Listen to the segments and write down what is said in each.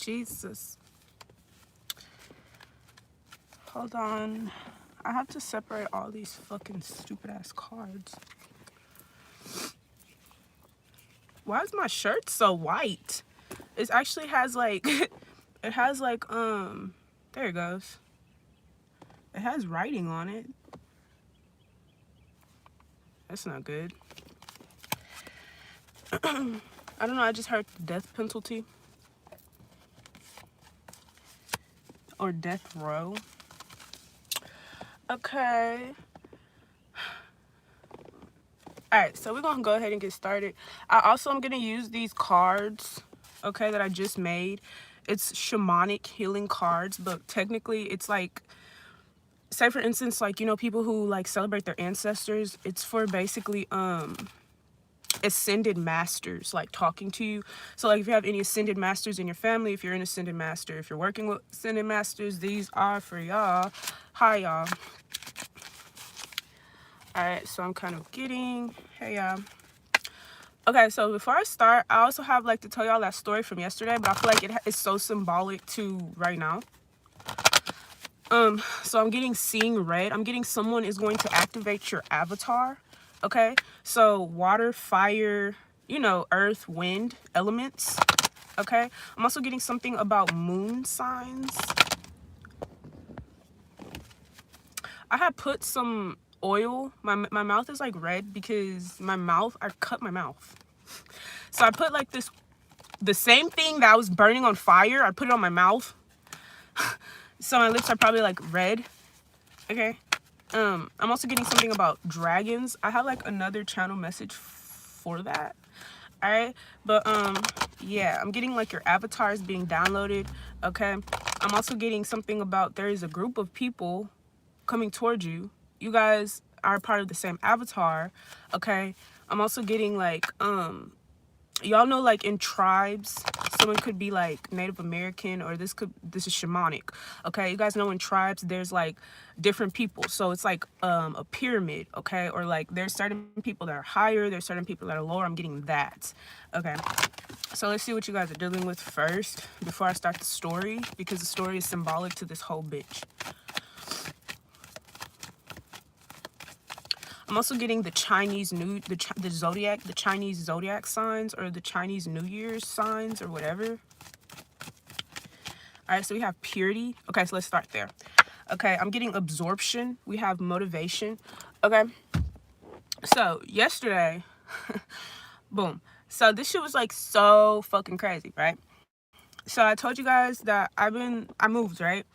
Jesus. Hold on. I have to separate all these fucking stupid ass cards. Why is my shirt so white? It actually has like, it has like, there it goes. It has writing on it. That's not good. I don't know, I just heard death penalty. Or death row. Okay. Alright, so we're gonna go ahead and get started. I also am gonna use these cards, okay, that I just made. It's shamanic healing cards, but technically it's like, say for instance, like, you know, people who like celebrate their ancestors. It's for basically ascended masters like talking to you. So like if you have any ascended masters in your family, if you're an ascended master, if you're working with ascended masters, these are for y'all. Hi y'all. All right, so I'm kind of getting, hey y'all. Okay, so before I start, I also have like to tell y'all that story from yesterday, but I feel like it is so symbolic to right now. So I'm getting seeing red. I'm getting someone is going to activate your avatar. Okay, so water, fire, you know, earth, wind, elements. Okay, I'm also getting something about moon signs. I had put some oil. My mouth is like red because I cut my mouth. So I put like this, the same thing that I was burning on fire, I put it on my mouth. So my lips are probably like red. Okay. I'm also getting something about dragons. I have like another channel message for that. All right, but yeah, I'm getting like your avatars being downloaded. Okay, I'm also getting something about there is a group of people coming towards you. You guys are part of the same avatar. Okay, I'm also getting like y'all know, like in tribes, someone could be like Native American, or this is shamanic. Okay, you guys know in tribes there's like different people, so it's like a pyramid. Okay, or like there's certain people that are higher, there's certain people that are lower. I'm getting that. Okay, so let's see what you guys are dealing with first before I start the story, because the story is symbolic to this whole bitch. I'm also getting the Chinese the zodiac, the Chinese zodiac signs, or the Chinese New Year's signs, or whatever. All right, so we have purity. Okay, so let's start there. Okay, I'm getting absorption. We have motivation. Okay, so yesterday, boom. So this shit was like so fucking crazy, right? So I told you guys that I moved, right?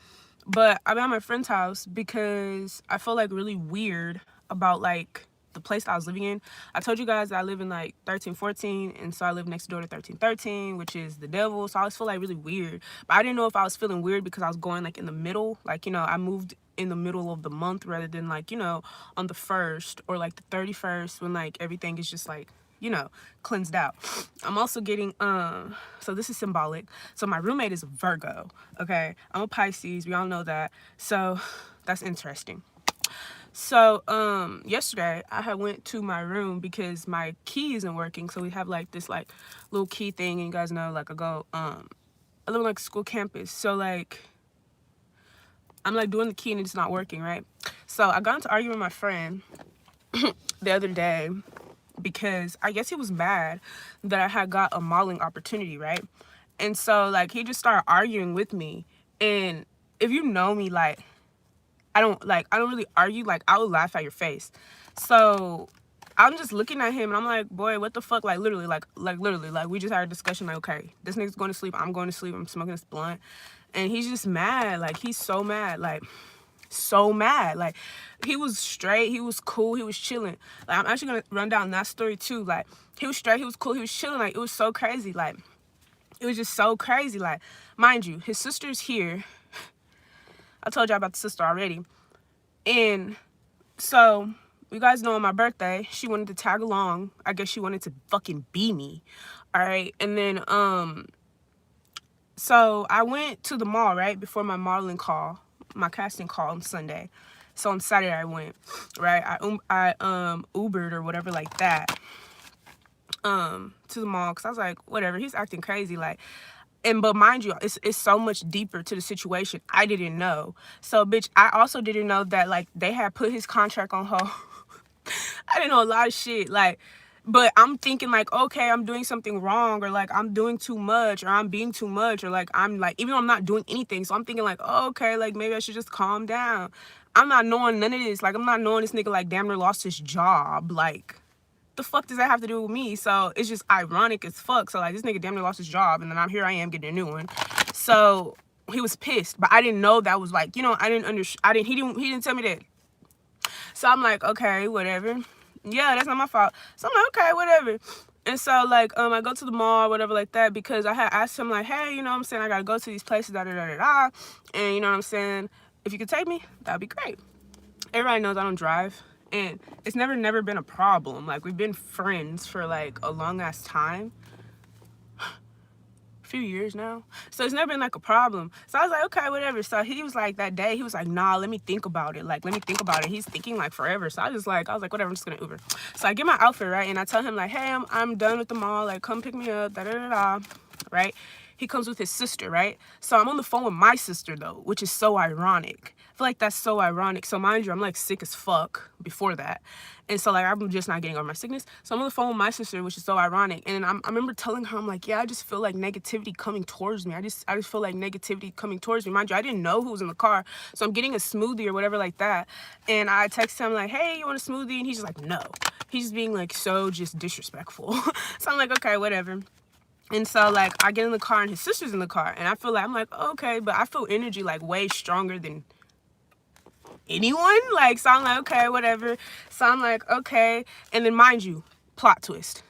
But I've been at my friend's house because I feel like really weird about like the place I was living in. I told you guys that I live in like 1314, and so I live next door to 1313, which is the devil. So I always feel like really weird. But I didn't know if I was feeling weird because I was going like in the middle. Like, you know, I moved in the middle of the month rather than like, you know, on the 1st or like the 31st when like everything is just like, you know, cleansed out. I'm also getting so this is symbolic. So my roommate is a Virgo. Okay, I'm a Pisces, we all know that, so that's interesting. So yesterday I had went to my room because my key isn't working. So we have like this like little key thing, and you guys know like I live like school campus, so like I'm like doing the key and it's not working, right? So I got into arguing with my friend the other day because I guess he was mad that I had got a modeling opportunity, right? And so like he just started arguing with me. And if you know me, like I don't really argue. Like I would laugh at your face. So I'm just looking at him and I'm like, boy, what the fuck? Like literally, like literally, like we just had a discussion. Like, okay, this nigga's going to sleep. I'm going to sleep. I'm smoking this blunt, and he's just mad. Like he's so mad. Like so mad. Like he was straight, he was cool, he was chilling. Like I'm actually gonna run down that story too. Like he was straight, he was cool, he was chilling. Like it was so crazy. Like it was just so crazy. Like mind you, his sister's here. I told y'all about the sister already. And so you guys know on my birthday she wanted to tag along. I guess she wanted to fucking be me. All right. And then so I went to the mall right before my modeling call, my casting call on Sunday. So on Saturday I went, right? I Ubered or whatever like that to the mall because I was like, whatever, he's acting crazy. Like but mind you, it's so much deeper to the situation. I didn't know. So bitch, I also didn't know that like they had put his contract on hold. I didn't know a lot of shit. Like, but I'm thinking like, okay, I'm doing something wrong, or like I'm doing too much, or I'm being too much, or like I'm like, even though I'm not doing anything. So I'm thinking like, oh, okay, like maybe I should just calm down. I'm not knowing none of this. Like, I'm not knowing this nigga like damn near lost his job. Like, the fuck does that have to do with me? So it's just ironic as fuck. So like this nigga damn near lost his job, and then here I am getting a new one. So he was pissed, but I didn't know that was like, you know, he didn't tell me that. So I'm like, okay, whatever. Yeah, that's not my fault. So I'm like, okay, whatever. And so like I go to the mall or whatever like that, because I had asked him like, hey, you know what I'm saying, I gotta go to these places, da da da da da, and you know what I'm saying, if you could take me, that'd be great. Everybody knows I don't drive, and it's never been a problem. Like, we've been friends for like a long ass time, few years now, so it's never been like a problem. So I was like, okay, whatever. So he was like, that day he was like, nah, let me think about it, like let me think about it. He's thinking like forever. So I was like, whatever, I'm just gonna Uber. So I get my outfit, right, and I tell him like, hey, I'm done with the mall, like come pick me up, da da da da, right? He comes with his sister, right? So I'm on the phone with my sister though, which is so ironic. I feel like that's so ironic. So mind you, I'm like sick as fuck before that, and so like I'm just not getting over my sickness. So I'm on the phone with my sister, which is so ironic. And I remember telling her, I'm like, yeah, I just feel like negativity coming towards me. I just feel like negativity coming towards me. Mind you, I didn't know who was in the car, so I'm getting a smoothie or whatever like that. And I text him like, hey, you want a smoothie? And he's just like, no. He's just being like so just disrespectful. So I'm like, okay, whatever. And so like I get in the car and his sister's in the car, and I feel like, I'm like, okay, but I feel energy like way stronger than anyone. Like, so I'm like, okay, whatever. So I'm like, okay. And then mind you, plot twist,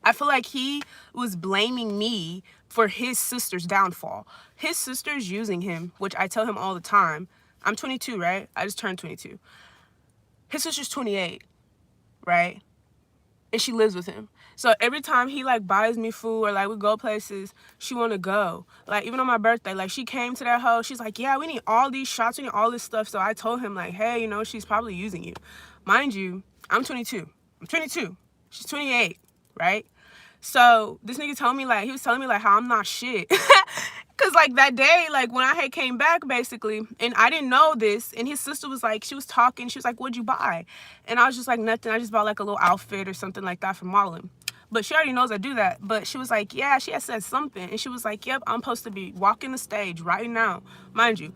I feel like he was blaming me for his sister's downfall. His sister's using him, which I tell him all the time. I'm 22, right? I just turned 22. His sister's 28, right? And she lives with him. So every time he like buys me food or like we go places, she want to go. Like, even on my birthday, like she came to that hoe, she's like, yeah, we need all these shots, we need all this stuff. So I told him like, hey, you know, she's probably using you. Mind you, I'm 22. I'm 22. She's 28, right? So this nigga told me like, he was telling me like how I'm not shit. Cause like that day, like when I had came back basically, and I didn't know this, and his sister was like, she was talking, she was like, what'd you buy? And I was just like, nothing, I just bought like a little outfit or something like that from modeling. But she already knows I do that. But she was like, yeah, she had said something. And she was like, yep, I'm supposed to be walking the stage right now. Mind you,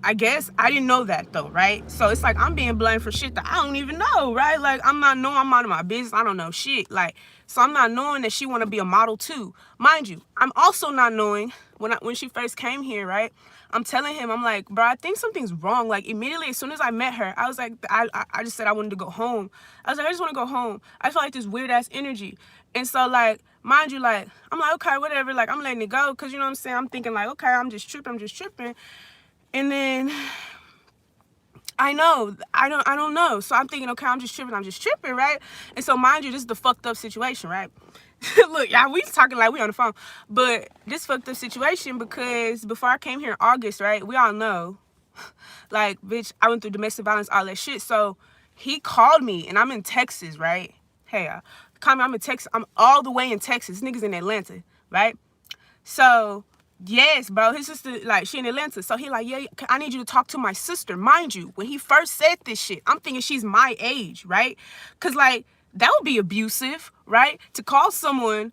I guess I didn't know that though, right? So it's like I'm being blamed for shit that I don't even know, right? Like I'm out of my business. I don't know shit. Like, so I'm not knowing that she want to be a model too. Mind you, I'm also not knowing when she first came here, right? I'm telling him, I'm like, bro, I think something's wrong. Like immediately, as soon as I met her, I was like, I just said I wanted to go home. I was like, I just want to go home. I feel like this weird ass energy. And so like, mind you, like, I'm like, okay, whatever. Like I'm letting it go. Cause you know what I'm saying? I'm thinking like, okay, I'm just tripping. And then I don't know. So I'm thinking, okay, I'm just tripping, right? And so mind you, this is the fucked up situation, right? Look, y'all, we talking like we on the phone. But this fucked up situation, because before I came here in August, right, we all know, like, bitch, I went through domestic violence, all that shit. So he called me, and I'm in Texas, right? Hey, call me, I'm in Texas. I'm all the way in Texas. This nigga's in Atlanta, right? So yes, bro, his sister, like, she in Atlanta. So he like, yeah, I need you to talk to my sister. Mind you, when he first said this shit, I'm thinking she's my age, right? Because, like, that would be abusive, right? To call someone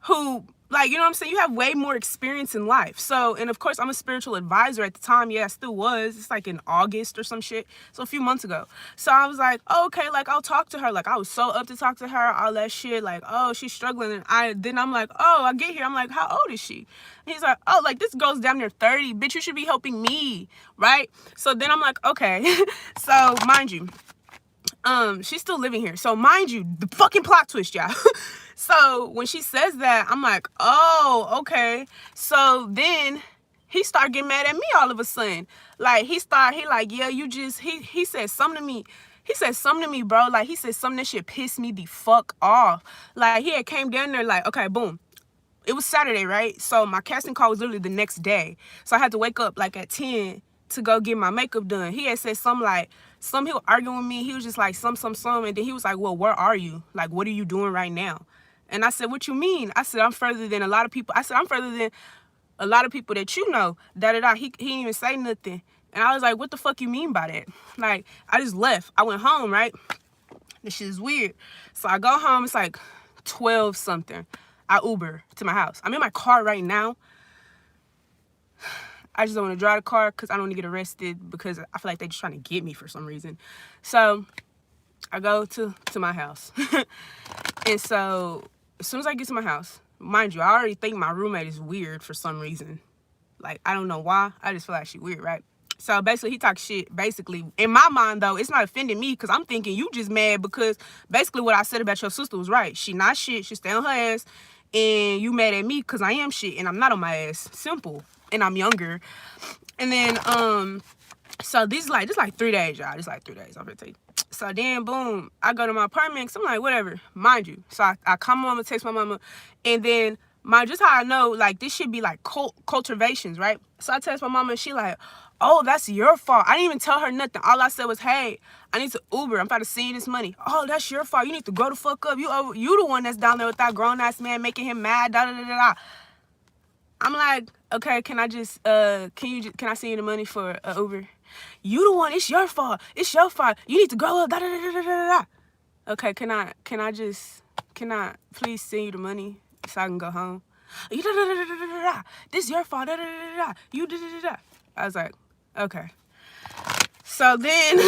who, like, you know what I'm saying? You have way more experience in life. So, and of course, I'm a spiritual advisor at the time. Yeah, I still was. It's like in August or some shit. So a few months ago. So I was like, oh, okay, like, I'll talk to her. Like, I was so up to talk to her, all that shit. Like, oh, she's struggling. And then I'm like, oh, I get here. I'm like, how old is she? And he's like, oh, like, this girl's down near 30. Bitch, you should be helping me, right? So then I'm like, okay. So, mind you, she's still living here. So mind you, the fucking plot twist, y'all. So when she says that, I'm like, oh, okay. So then he started getting mad at me all of a sudden. Like, he like, yeah, you just, he said something to me. He said something to me, bro. Like, he said something that shit pissed me the fuck off. Like, he had came down there like, okay, boom. It was Saturday, right? So my casting call was literally the next day. So I had to wake up like at 10 to go get my makeup done. He had said something like, he was arguing with me. He was just like, some. And then he was like, well, where are you? Like, what are you doing right now? And I said, what you mean? I said, I'm further than a lot of people. I said, I'm further than a lot of people that you know, da-da-da. He didn't even say nothing. And I was like, what the fuck you mean by that? Like, I just left. I went home, right? This shit is weird. So I go home. It's like 12 something. I Uber to my house. I'm in my car right now. I just don't want to drive the car because I don't want to get arrested because I feel like they're just trying to get me for some reason. So I go to my house. And so as soon as I get to my house, mind you, I already think my roommate is weird for some reason. Like, I don't know why. I just feel like she's weird, right? So basically, he talks shit. Basically, in my mind, though, it's not offending me because I'm thinking you just mad because basically what I said about your sister was right. She not shit. She stay on her ass. And you mad at me because I am shit and I'm not on my ass. Simple. And I'm younger. And then, so this like 3 days, y'all. This like 3 days, I'm gonna tell you. So then, boom, I go to my apartment. So I'm like, whatever, mind you. So I call my mama, text my mama. And then, just how I know, like, this should be like cultivations, right? So I text my mama and she like, oh, that's your fault. I didn't even tell her nothing. All I said was, hey, I need to Uber. I'm about to send you this money. Oh, that's your fault. You need to grow the fuck up. You the one that's down there with that grown-ass man making him mad, da-da-da-da-da. I'm like, okay, can I just, can I send you the money for Uber? You the one, it's your fault. It's your fault. You need to grow up, da-da-da-da-da-da. Okay, can I please send you the money so I can go home? This is your fault, da-da-da-da-da. You da-da-da-da. I was like, okay. So then,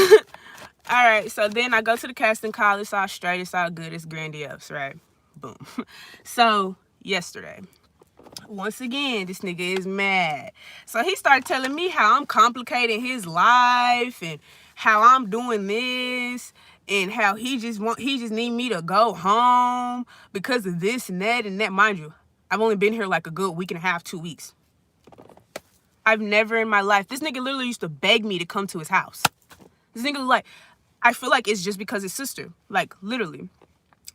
all right, so then I go to the casting call. It's all straight. It's all good. It's grandiose, right? Boom. So yesterday, once again, this nigga is mad. So he started telling me how I'm complicating his life and how I'm doing this and how he just need me to go home because of this and that and that. Mind you, I've only been here like a good week and a half, 2 weeks. I've never in my life, this nigga literally used to beg me to come to his house. This nigga like, I feel like it's just because his sister, like literally.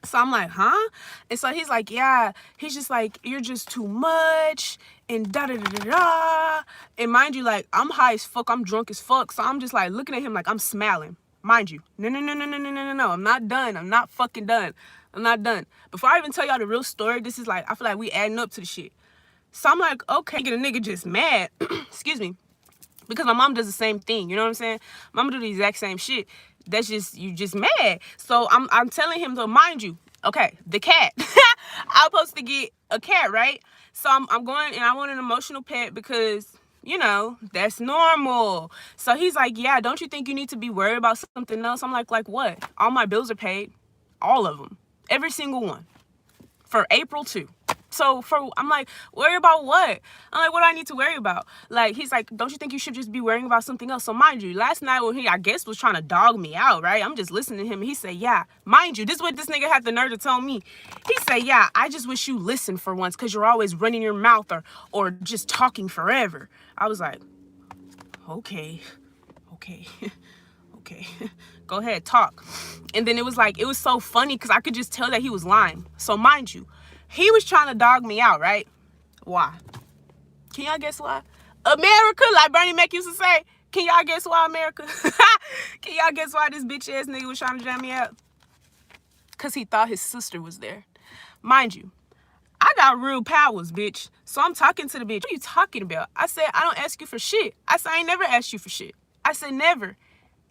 So I'm like, huh? And so he's like, yeah. He's just like, you're just too much and da-da-da-da-da. And mind you, like, I'm high as fuck. I'm drunk as fuck. So I'm just like looking at him like I'm smiling. Mind you, no. I'm not done. I'm not fucking done. I'm not done. Before I even tell y'all the real story, this is like, I feel like we adding up to the shit. So I'm like, okay, get a nigga just mad. Excuse me. Because my mom does the same thing. You know what I'm saying? Mama do the exact same shit. That's just, you just mad. So I'm telling him to, mind you, okay, the cat. I'm supposed to get a cat, right? So I'm going and I want an emotional pet because, you know, that's normal. So he's like, yeah, don't you think you need to be worried about something else? I'm like what? All my bills are paid. All of them. Every single one. For April too. So I'm like, worry about what? I'm like, what do I need to worry about? Like, he's like, don't you think you should just be worrying about something else? So mind you, last night when he, I guess, was trying to dog me out, right? I'm just listening to him. And he said, yeah, mind you, this is what this nigga had the nerve to tell me. He said, yeah, I just wish you listen for once because you're always running your mouth or just talking forever. I was like, okay. Okay, go ahead, talk. And then it was so funny because I could just tell that he was lying. So mind you, he was trying to dog me out, right? Why? Can y'all guess why? America, like Bernie Mac used to say. Can y'all guess why, America? Can y'all guess why this bitch ass nigga was trying to jam me out? Because he thought his sister was there. Mind you, I got real powers, bitch. So I'm talking to the bitch. What are you talking about? I said, I don't ask you for shit. I said, I ain't never asked you for shit. I said, never.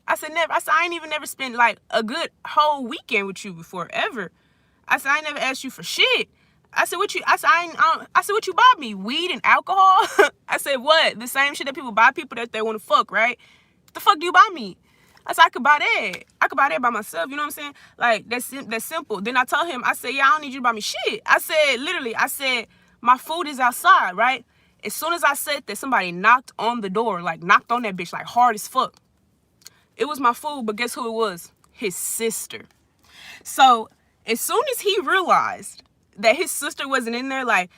I said, I ain't even never spent like a good whole weekend with you before, ever. I said, I ain't never asked you for shit. I said, what you bought me? Weed and alcohol? I said, what? The same shit that people buy people that they want to fuck, right? What the fuck do you buy me? I said, I could buy that. I could buy that by myself. You know what I'm saying? Like, that's simple. Then I told him, I said, yeah, I don't need you to buy me shit. I said, my food is outside, right? As soon as I said that, somebody knocked on the door, like knocked on that bitch, like hard as fuck. It was my food, but guess who it was? His sister. So as soon as he realized that his sister wasn't in there, like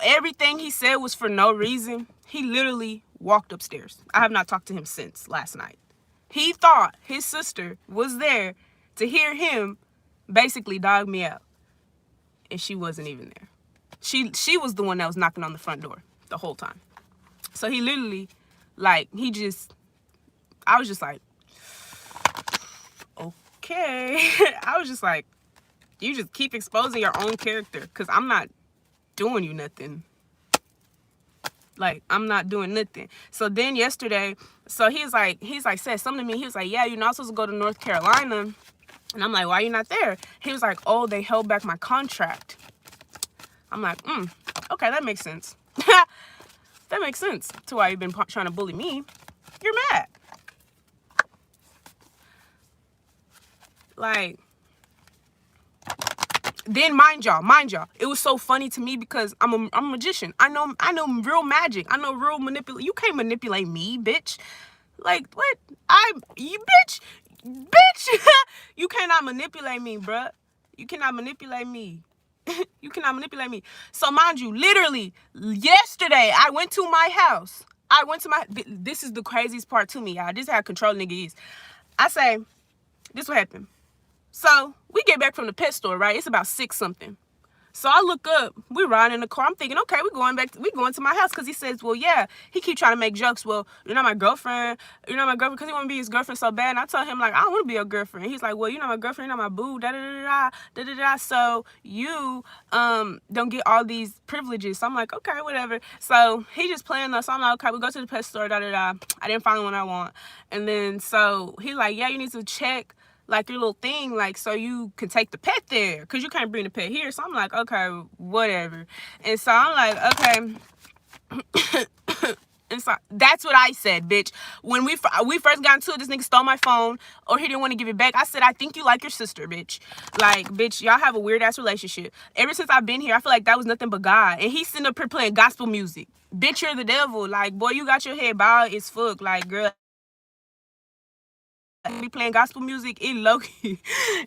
everything he said was for no reason, he literally walked upstairs. I have not talked to him since last night. He thought his sister was there to hear him basically dog me out. And she wasn't even there. She was the one that was knocking on the front door the whole time. So he literally, like, I was just like, okay. I was just like, you just keep exposing your own character because I'm not doing you nothing. Like, I'm not doing nothing. So then yesterday, so he's like said something to me. He was like, yeah, you're not supposed to go to North Carolina. And I'm like, why are you not there? He was like, oh, they held back my contract. I'm like, okay, that makes sense. That makes sense to why you've been trying to bully me. You're mad. Like, then mind y'all, it was so funny to me because I'm a magician. I know real magic. I know real manipulate. You can't manipulate me, bitch. Like, what? You bitch. You cannot manipulate me, bruh. You cannot manipulate me. You cannot manipulate me. So mind you, literally yesterday I went to my house. This is the craziest part to me, y'all. This is how control nigga is. I say, this what happened. So we get back from the pet store, right? It's about 6 something. So I look up, we riding in the car. I'm thinking, okay, we going to my house. Cause he says, well, yeah, he keep trying to make jokes. Well, you're not my girlfriend. You're not my girlfriend. Cause he want to be his girlfriend so bad. And I told him, like, I don't want to be your girlfriend. He's like, well, you're not my girlfriend. You're not my boo. Da-da-da-da. So you don't get all these privileges. So I'm like, okay, whatever. So he just playing us. So I'm like, okay, we go to the pet store. Da-da-da. I didn't find the one I want. And then so he's like, yeah, you need to check like your little thing, like, so you can take the pet there, because you can't bring the pet here. So I'm like, okay, whatever. And so I'm like, okay. And so that's what I said, bitch. When we first got into it, this nigga stole my phone, or he didn't want to give it back. I said, I think you like your sister, bitch. Like, bitch, y'all have a weird ass relationship. Ever since I've been here, I feel like that was nothing but God. And he's sitting up here playing gospel music. Bitch, you're the devil. Like, boy, you got your head bowed as fuck. Like, girl, be playing gospel music, it low-key,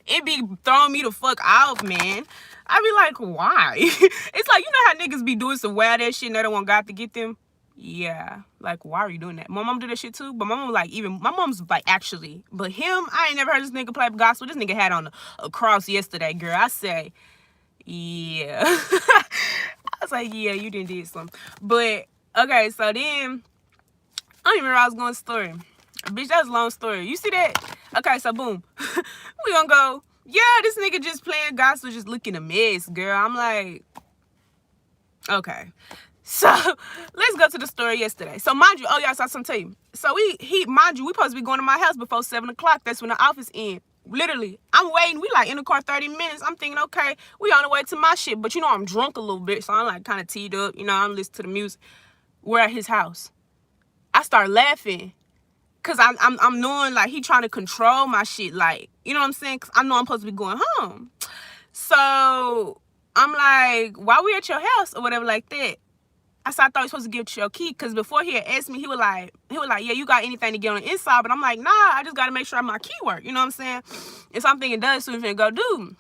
it be throwing me the fuck out, man. I be like, why? It's like, you know how niggas be doing some wild ass shit and they don't want God to get them? Yeah, like, why are you doing that? My mom do that shit too, but my mom, like, even my mom's like, actually, but him, I ain't never heard this nigga play gospel. This nigga had on a cross yesterday, girl. I say, yeah. I was like, yeah, you done did something. But okay, so then I don't even remember I was going to the story. Bitch, that's a long story. You see that? Okay, so boom. We gonna go, yeah, this nigga just playing gospel, just looking a mess, girl. I'm like, okay. So let's go to the story yesterday. So mind you, oh yeah, so I was gonna tell you. So mind you, we supposed to be going to my house before 7 o'clock. That's when the office end. Literally, I'm waiting. We like in the car 30 minutes. I'm thinking, okay, we on the way to my shit. But you know, I'm drunk a little bit, so I'm like kind of teed up. You know, I'm listening to the music. We're at his house. I start laughing. Cause I'm knowing like he trying to control my shit, like, you know what I'm saying? Cause I know I'm supposed to be going home. So I'm like, why we at your house or whatever like that? I said, I thought you were supposed to give you your key. Cause before he had asked me, he was like, yeah, you got anything to get on the inside? But I'm like, nah, I just gotta make sure my key work. You know what I'm saying? And so I'm thinking, does so we finna go do.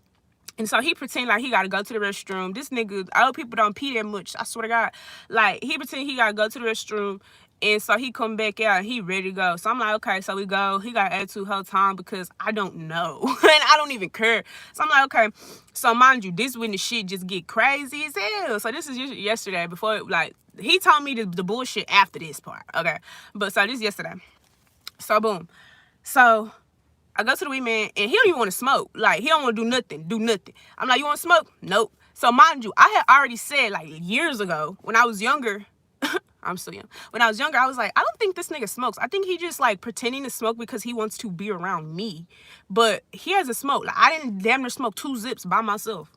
And so he pretend like he gotta go to the restroom. This nigga, old people don't pee that much. I swear to God. Like, he pretend he gotta go to the restroom. And so he come back out and he ready to go. So I'm like, okay, so we go. He got attitude whole time because I don't know. And I don't even care. So I'm like, okay. So mind you, this when the shit just get crazy as hell. So this is yesterday before, like, he told me the bullshit after this part. Okay. But so this is yesterday. So boom. So I go to the weed man and he don't even want to smoke. Like, he don't want to do nothing. I'm like, you want to smoke? Nope. So mind you, I had already said like years ago when I was younger, I'm still young. When I was younger, I was like, I don't think this nigga smokes. I think he just like pretending to smoke because he wants to be around me. But he hasn't smoked. Like, I didn't damn near smoke 2 zips by myself.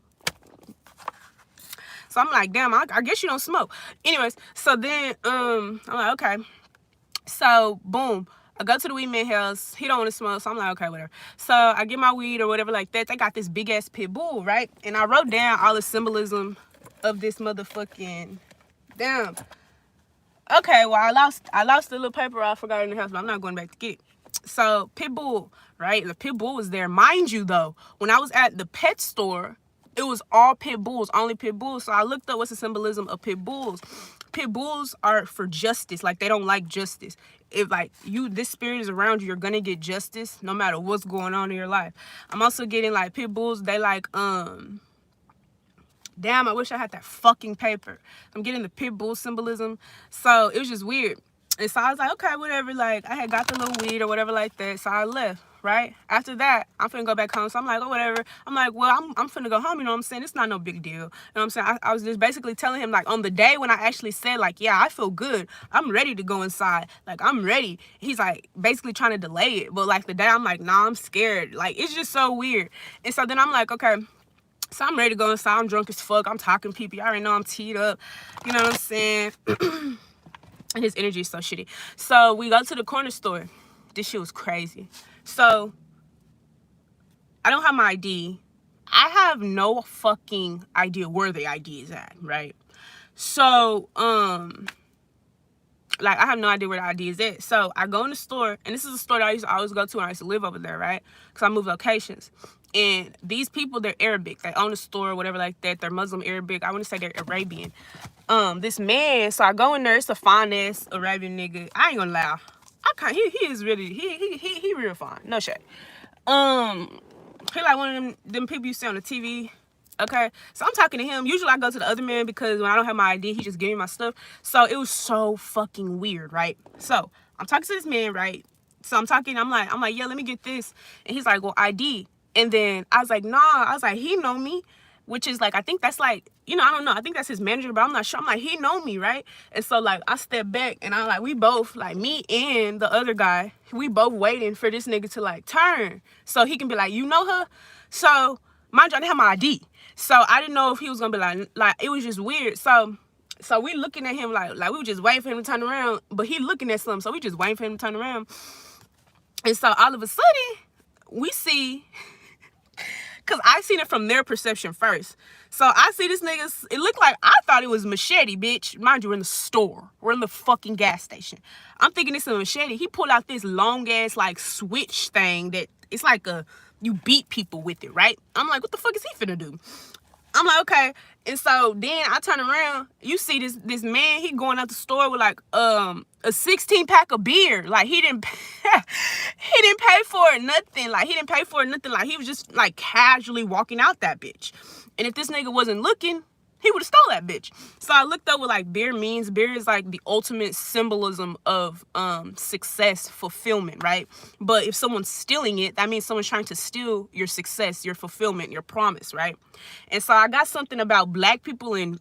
So I'm like, damn, I guess you don't smoke. Anyways, so then I'm like, okay. So boom. I go to the weed man house. He don't want to smoke. So I'm like, okay, whatever. So I get my weed or whatever like that. They got this big ass pit bull, right? And I wrote down all the symbolism of this motherfucking damn. Okay, well, I lost the little paper I forgot in the house, but I'm not going back to get it. So, pit bull, right? The pit bull was there. Mind you, though, when I was at the pet store, it was all pit bulls, only pit bulls. So I looked up what's the symbolism of pit bulls. Pit bulls are for justice. Like, they don't like justice. If, like, this spirit is around you, you're going to get justice no matter what's going on in your life. I'm also getting, like, pit bulls, they like, damn, I wish I had that fucking paper. I'm getting the pit bull symbolism. So it was just weird. And so I was like, okay, whatever. Like, I had got the little weed or whatever like that. So I left. right? After that, I'm finna go back home. So I'm like, oh, whatever. I'm like, well, I'm finna go home, you know what I'm saying? It's not no big deal. You know what I'm saying? I was just basically telling him, like, on the day when I actually said, like, yeah, I feel good. I'm ready to go inside. Like, I'm ready. He's, like, basically trying to delay it. But, like, the day I'm like, nah, I'm scared. Like, it's just so weird. And so then I'm like, okay. So I'm ready to go inside. I'm drunk as fuck. I'm talking to people. You already know I'm teed up. You know what I'm saying? And his energy is so shitty. So we go to the corner store. This shit was crazy. So I don't have my ID. I have no fucking idea where the ID is at, right? So, like, I have no idea where the ID is at. So I go in the store, and this is a store that I used to always go to when I used to live over there, right? Because I moved locations. And these people, they're Arabic. They own a store, whatever like that. They're Muslim Arabic. I want to say they're Arabian. This man, so I go in there, it's a fine-ass Arabian nigga. I ain't gonna lie. He is really, he real fine. No shade. He like one of them people you see on the TV. Okay, so I'm talking to him. Usually I go to the other man because when I don't have my ID, he just give me my stuff. So it was so fucking weird, right? So I'm talking to this man, right? So I'm like, yeah, let me get this. And he's like, well, ID. And then I was like, nah. I was like, he know me. Which is like, I think that's like, you know, I don't know. I think that's his manager, but I'm not sure. I'm like, he know me, right? And so like, I step back and I'm like, we both, like me and the other guy, we both waiting for this nigga to like turn. So he can be like, you know her? So mind you, I didn't have my ID. So I didn't know if he was gonna be like, it was just weird. So we looking at him like we were just waiting for him to turn around, but he looking at something. So we just waiting for him to turn around. And so all of a sudden, we see, because I seen it from their perception first. So I see this nigga, it looked like, I thought it was Machete, bitch. Mind you, we're in the store. We're in the fucking gas station. I'm thinking it's a Machete. He pulled out this long ass like switch thing that it's like you beat people with it, right? I'm like, what the fuck is he finna do? I'm like, okay. And so then I turn around, you see this man, he going out the store with like a 16-pack of beer. Like he didn't pay for it, nothing. Like he didn't pay for it, nothing. Like he was just like casually walking out that bitch. And if this nigga wasn't looking, he would have stole that bitch. So I looked up what like beer means. Beer is like the ultimate symbolism of success, fulfillment, right? But if someone's stealing it, that means someone's trying to steal your success, your fulfillment, your promise, right? And so I got something about black people and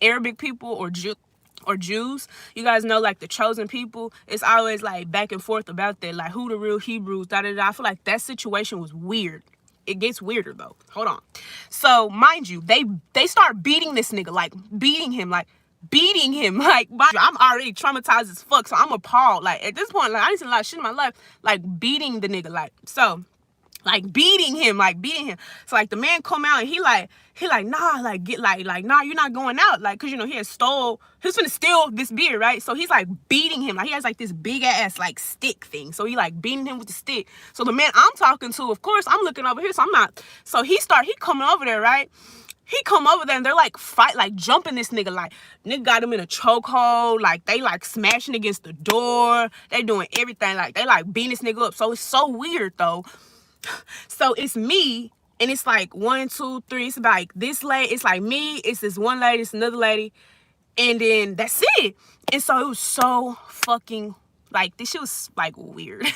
Arabic people or Jews. You guys know like the chosen people. It's always like back and forth about that, like who the real Hebrews, da-da-da. I feel like that situation was weird. It gets weirder though. Hold on. So mind you, they start beating this nigga, like beating him. Like I'm already traumatized as fuck. So I'm appalled. Like at this point, like I done seen a lot of shit in my life, like beating the nigga, beating him. So like the man come out and he like, nah, like get like, nah, you're not going out. Like, cause you know, he was finna steal this beer, right? So he's like beating him. Like he has like this big ass like stick thing. So he like beating him with the stick. So the man I'm talking to, of course, I'm looking over here. So I'm not, so he coming over there, right? He come over there and they're like jumping this nigga. Like nigga got him in a chokehold. Like they like smashing against the door. They doing everything. Like they like beating this nigga up. So it's so weird though. So it's me, and it's like 1, 2, 3. It's like this lady. It's like me. It's this one lady. It's another lady, and then that's it. And so it was so fucking like this shit was like weird. This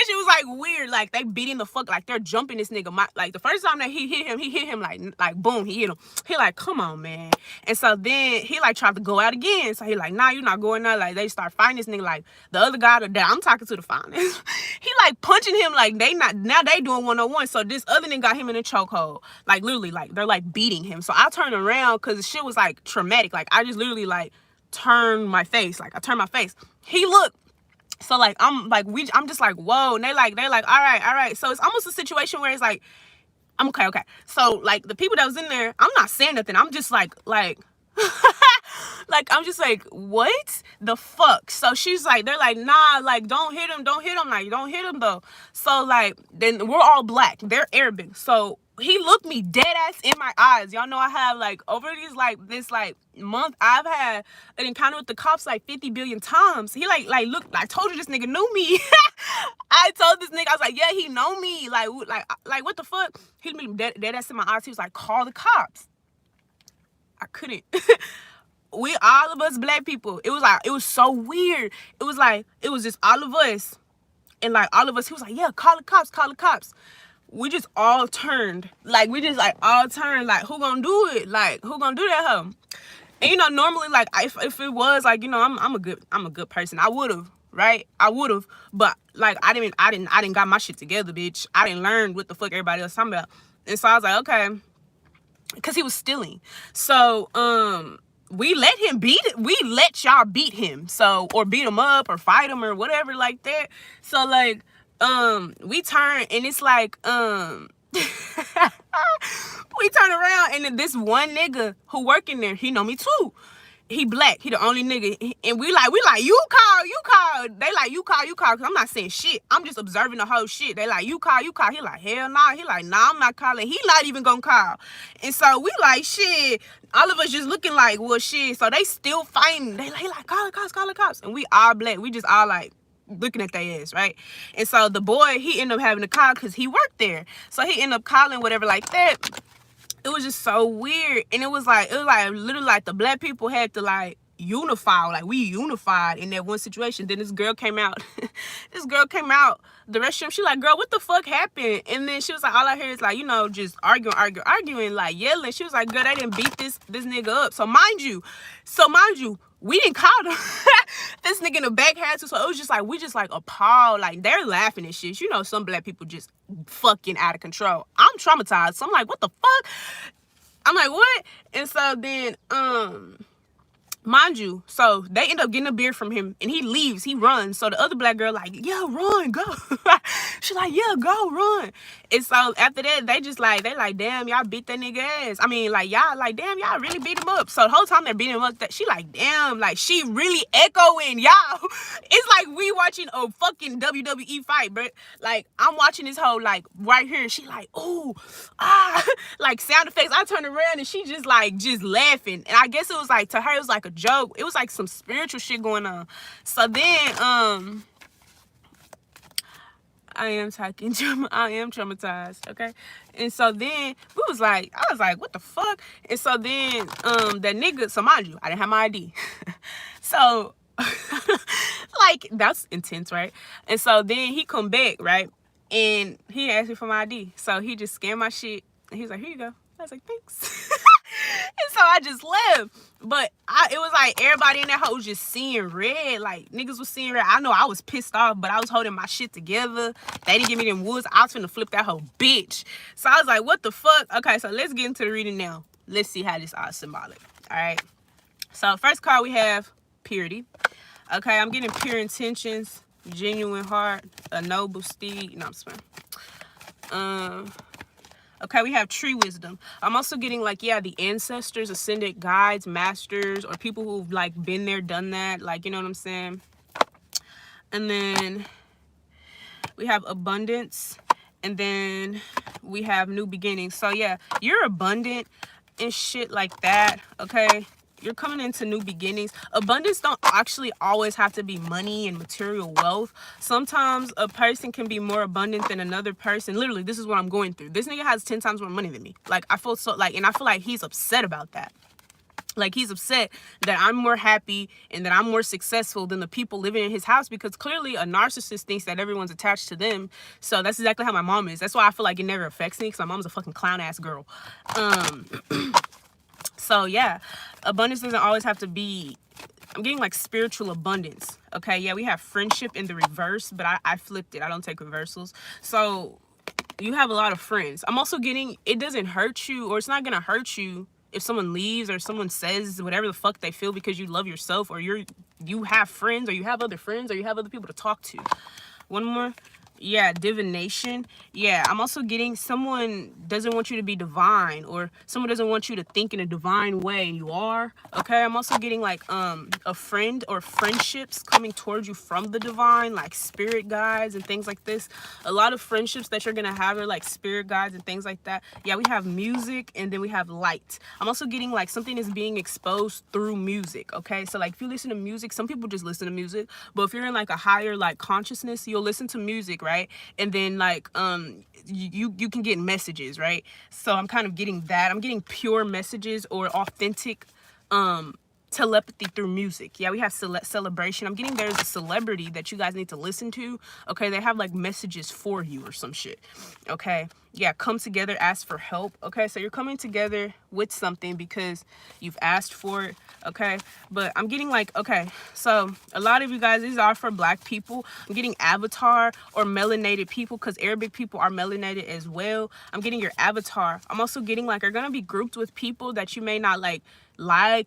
shit was like weird. Like they beating the fuck. Like they're jumping this nigga. Like the first time that he hit him like boom. He hit him. He like come on man. And so then he like tried to go out again. So he like nah, you're not going out. Like they start fighting this nigga. Like the other guy that I'm talking to the finest. He like punching him like they doing 1-on-1. So this other nigga got him in a chokehold. Like literally like they're like beating him. So I turned around because the shit was like traumatic. Like I just literally like turned my face. Like I turned my face. He looked. So like I'm just like whoa. And they're like all right. So it's almost a situation where it's like I'm okay. So like the people that was in there, I'm not saying nothing. I'm just like like I'm just like, what the fuck? So she's like, they're like, nah, like, don't hit him. Like, don't hit him though. So like, then we're all black. They're Arabic. So he looked me dead ass in my eyes. Y'all know I have like over this month, I've had an encounter with the cops like 50 billion times. He like look, I told you this nigga knew me. I told this nigga, I was like, yeah, he know me. Like what the fuck? He looked me dead ass in my eyes. He was like, call the cops. I couldn't. We all of us black people. It was so weird. It was just all of us And like all of us, he was like, yeah, call the cops, call the cops. We just all turned. Like, we just like all turned. Like, who gonna do it? Like, who gonna do that, hoe? And you know, normally, like, if it was like, you know, I'm a good person, I would have, right? I would have, but like, I didn't got my shit together, bitch. I didn't learn what the fuck everybody else talking about. And so I was like, okay, because he was stealing. So we let him beat it. We let y'all beat him. So, or beat him up or fight him or whatever like that. So like, we turn and it's like, we turn around and then this one nigga who work in there, he know me too. He black. He the only nigga. And we like, you call. They like, you call. Cause I'm not saying shit. I'm just observing the whole shit. They like, you call. He like, hell nah. He like, nah, I'm not calling. He not even gonna call. And so we like, shit. All of us just looking like, well, shit. So they still fighting. They like, call the cops. And we all black. We just all like, looking at their ass, right? And so the boy, he ended up having to call because he worked there. So he ended up calling whatever like that. It was just so weird. And it was like literally like the black people had to like unify. Like, we unified in that one situation. Then this girl came out. The restroom. She like, girl, what the fuck happened? And then she was like, all I hear is like, you know, just arguing, like yelling. She was like, girl, they didn't beat this nigga up. So mind you, we didn't call them. This nigga in the back had to. So it was just like, we just like appalled. Like, they're laughing and shit. You know, some black people just fucking out of control. I'm traumatized. So I'm like, what the fuck? I'm like, what? And so then, mind you, so they end up getting a beer from him and he leaves, he runs. So the other black girl like, yeah, run, go. She's like, yeah, go, run. And so after that, they like, damn, y'all beat that nigga ass. I mean, like, y'all like, damn, y'all really beat him up. So the whole time they're beating him up, she like, damn, like, she really echoing, y'all. It's like we watching a fucking WWE fight, bro. Like, I'm watching this whole, like, right here. She like, ooh, ah, like sound effects. I turn around and she just laughing. And I guess it was like, to her, it was like a joke. It was like some spiritual shit going on. So then, I am traumatized, okay? And so then I was like, what the fuck? And so then that nigga, so mind you, I didn't have my ID. So like, that's intense, right? And so then he come back, right? And he asked me for my ID. So he just scanned my shit and he's like, here you go. I was like, thanks. And so I just left. But it was like everybody in that hoe was just seeing red. Like, niggas was seeing red. I know I was pissed off, but I was holding my shit together. They didn't give me them woods. I was finna flip that whole bitch. So I was like, what the fuck? Okay, so let's get into the reading now. Let's see how this all symbolic. All right. So first card we have purity. Okay, I'm getting pure intentions, genuine heart, a noble steed. No, I'm just playing. Okay, we have tree wisdom. I'm also getting like, yeah, the ancestors, ascended guides, masters, or people who've like been there, done that. Like, you know what I'm saying? And then we have abundance. And then we have new beginnings. So yeah, you're abundant and shit like that. Okay, you're coming into new beginnings. Abundance don't actually always have to be money and material wealth. Sometimes a person can be more abundant than another person. Literally, this is what I'm going through. This nigga has 10 times more money than me. Like, I feel so like, and I feel like he's upset about that. Like, he's upset that I'm more happy and that I'm more successful than the people living in his house, because clearly a narcissist thinks that everyone's attached to them. So that's exactly how my mom is. That's why I feel like it never affects me, because my mom's a fucking clown ass girl. So yeah, abundance doesn't always have to be, I'm getting like spiritual abundance. Okay, yeah, we have friendship in the reverse, but I flipped it. I don't take reversals. So you have a lot of friends. I'm also getting, it doesn't hurt you, or it's not gonna hurt you if someone leaves or someone says whatever the fuck they feel, because you love yourself, or you have friends, or you have other friends, or you have other people to talk to. One more. Yeah, divination. Yeah, I'm also getting someone doesn't want you to be divine, or someone doesn't want you to think in a divine way, and you are. Okay, I'm also getting like a friend or friendships coming towards you from the divine, like spirit guides and things like this. A lot of friendships that you're gonna have are like spirit guides and things like that. Yeah, we have music, and then we have light. I'm also getting like something is being exposed through music. Okay, so like if you listen to music, some people just listen to music, but if you're in like a higher like consciousness, you'll listen to music, right? And then like you can get messages, right? So I'm kind of getting that. I'm getting pure messages or authentic telepathy through music. Yeah, we have celebration. I'm getting there's a celebrity that you guys need to listen to. Okay, they have like messages for you or some shit. Okay, yeah, come together, ask for help. Okay, so you're coming together with something because you've asked for it. Okay, but I'm getting like, okay, so a lot of you guys, these are for black people. I'm getting avatar or melanated people because Arabic people are melanated as well. I'm getting your avatar. I'm also getting like you're gonna be grouped with people that you may not like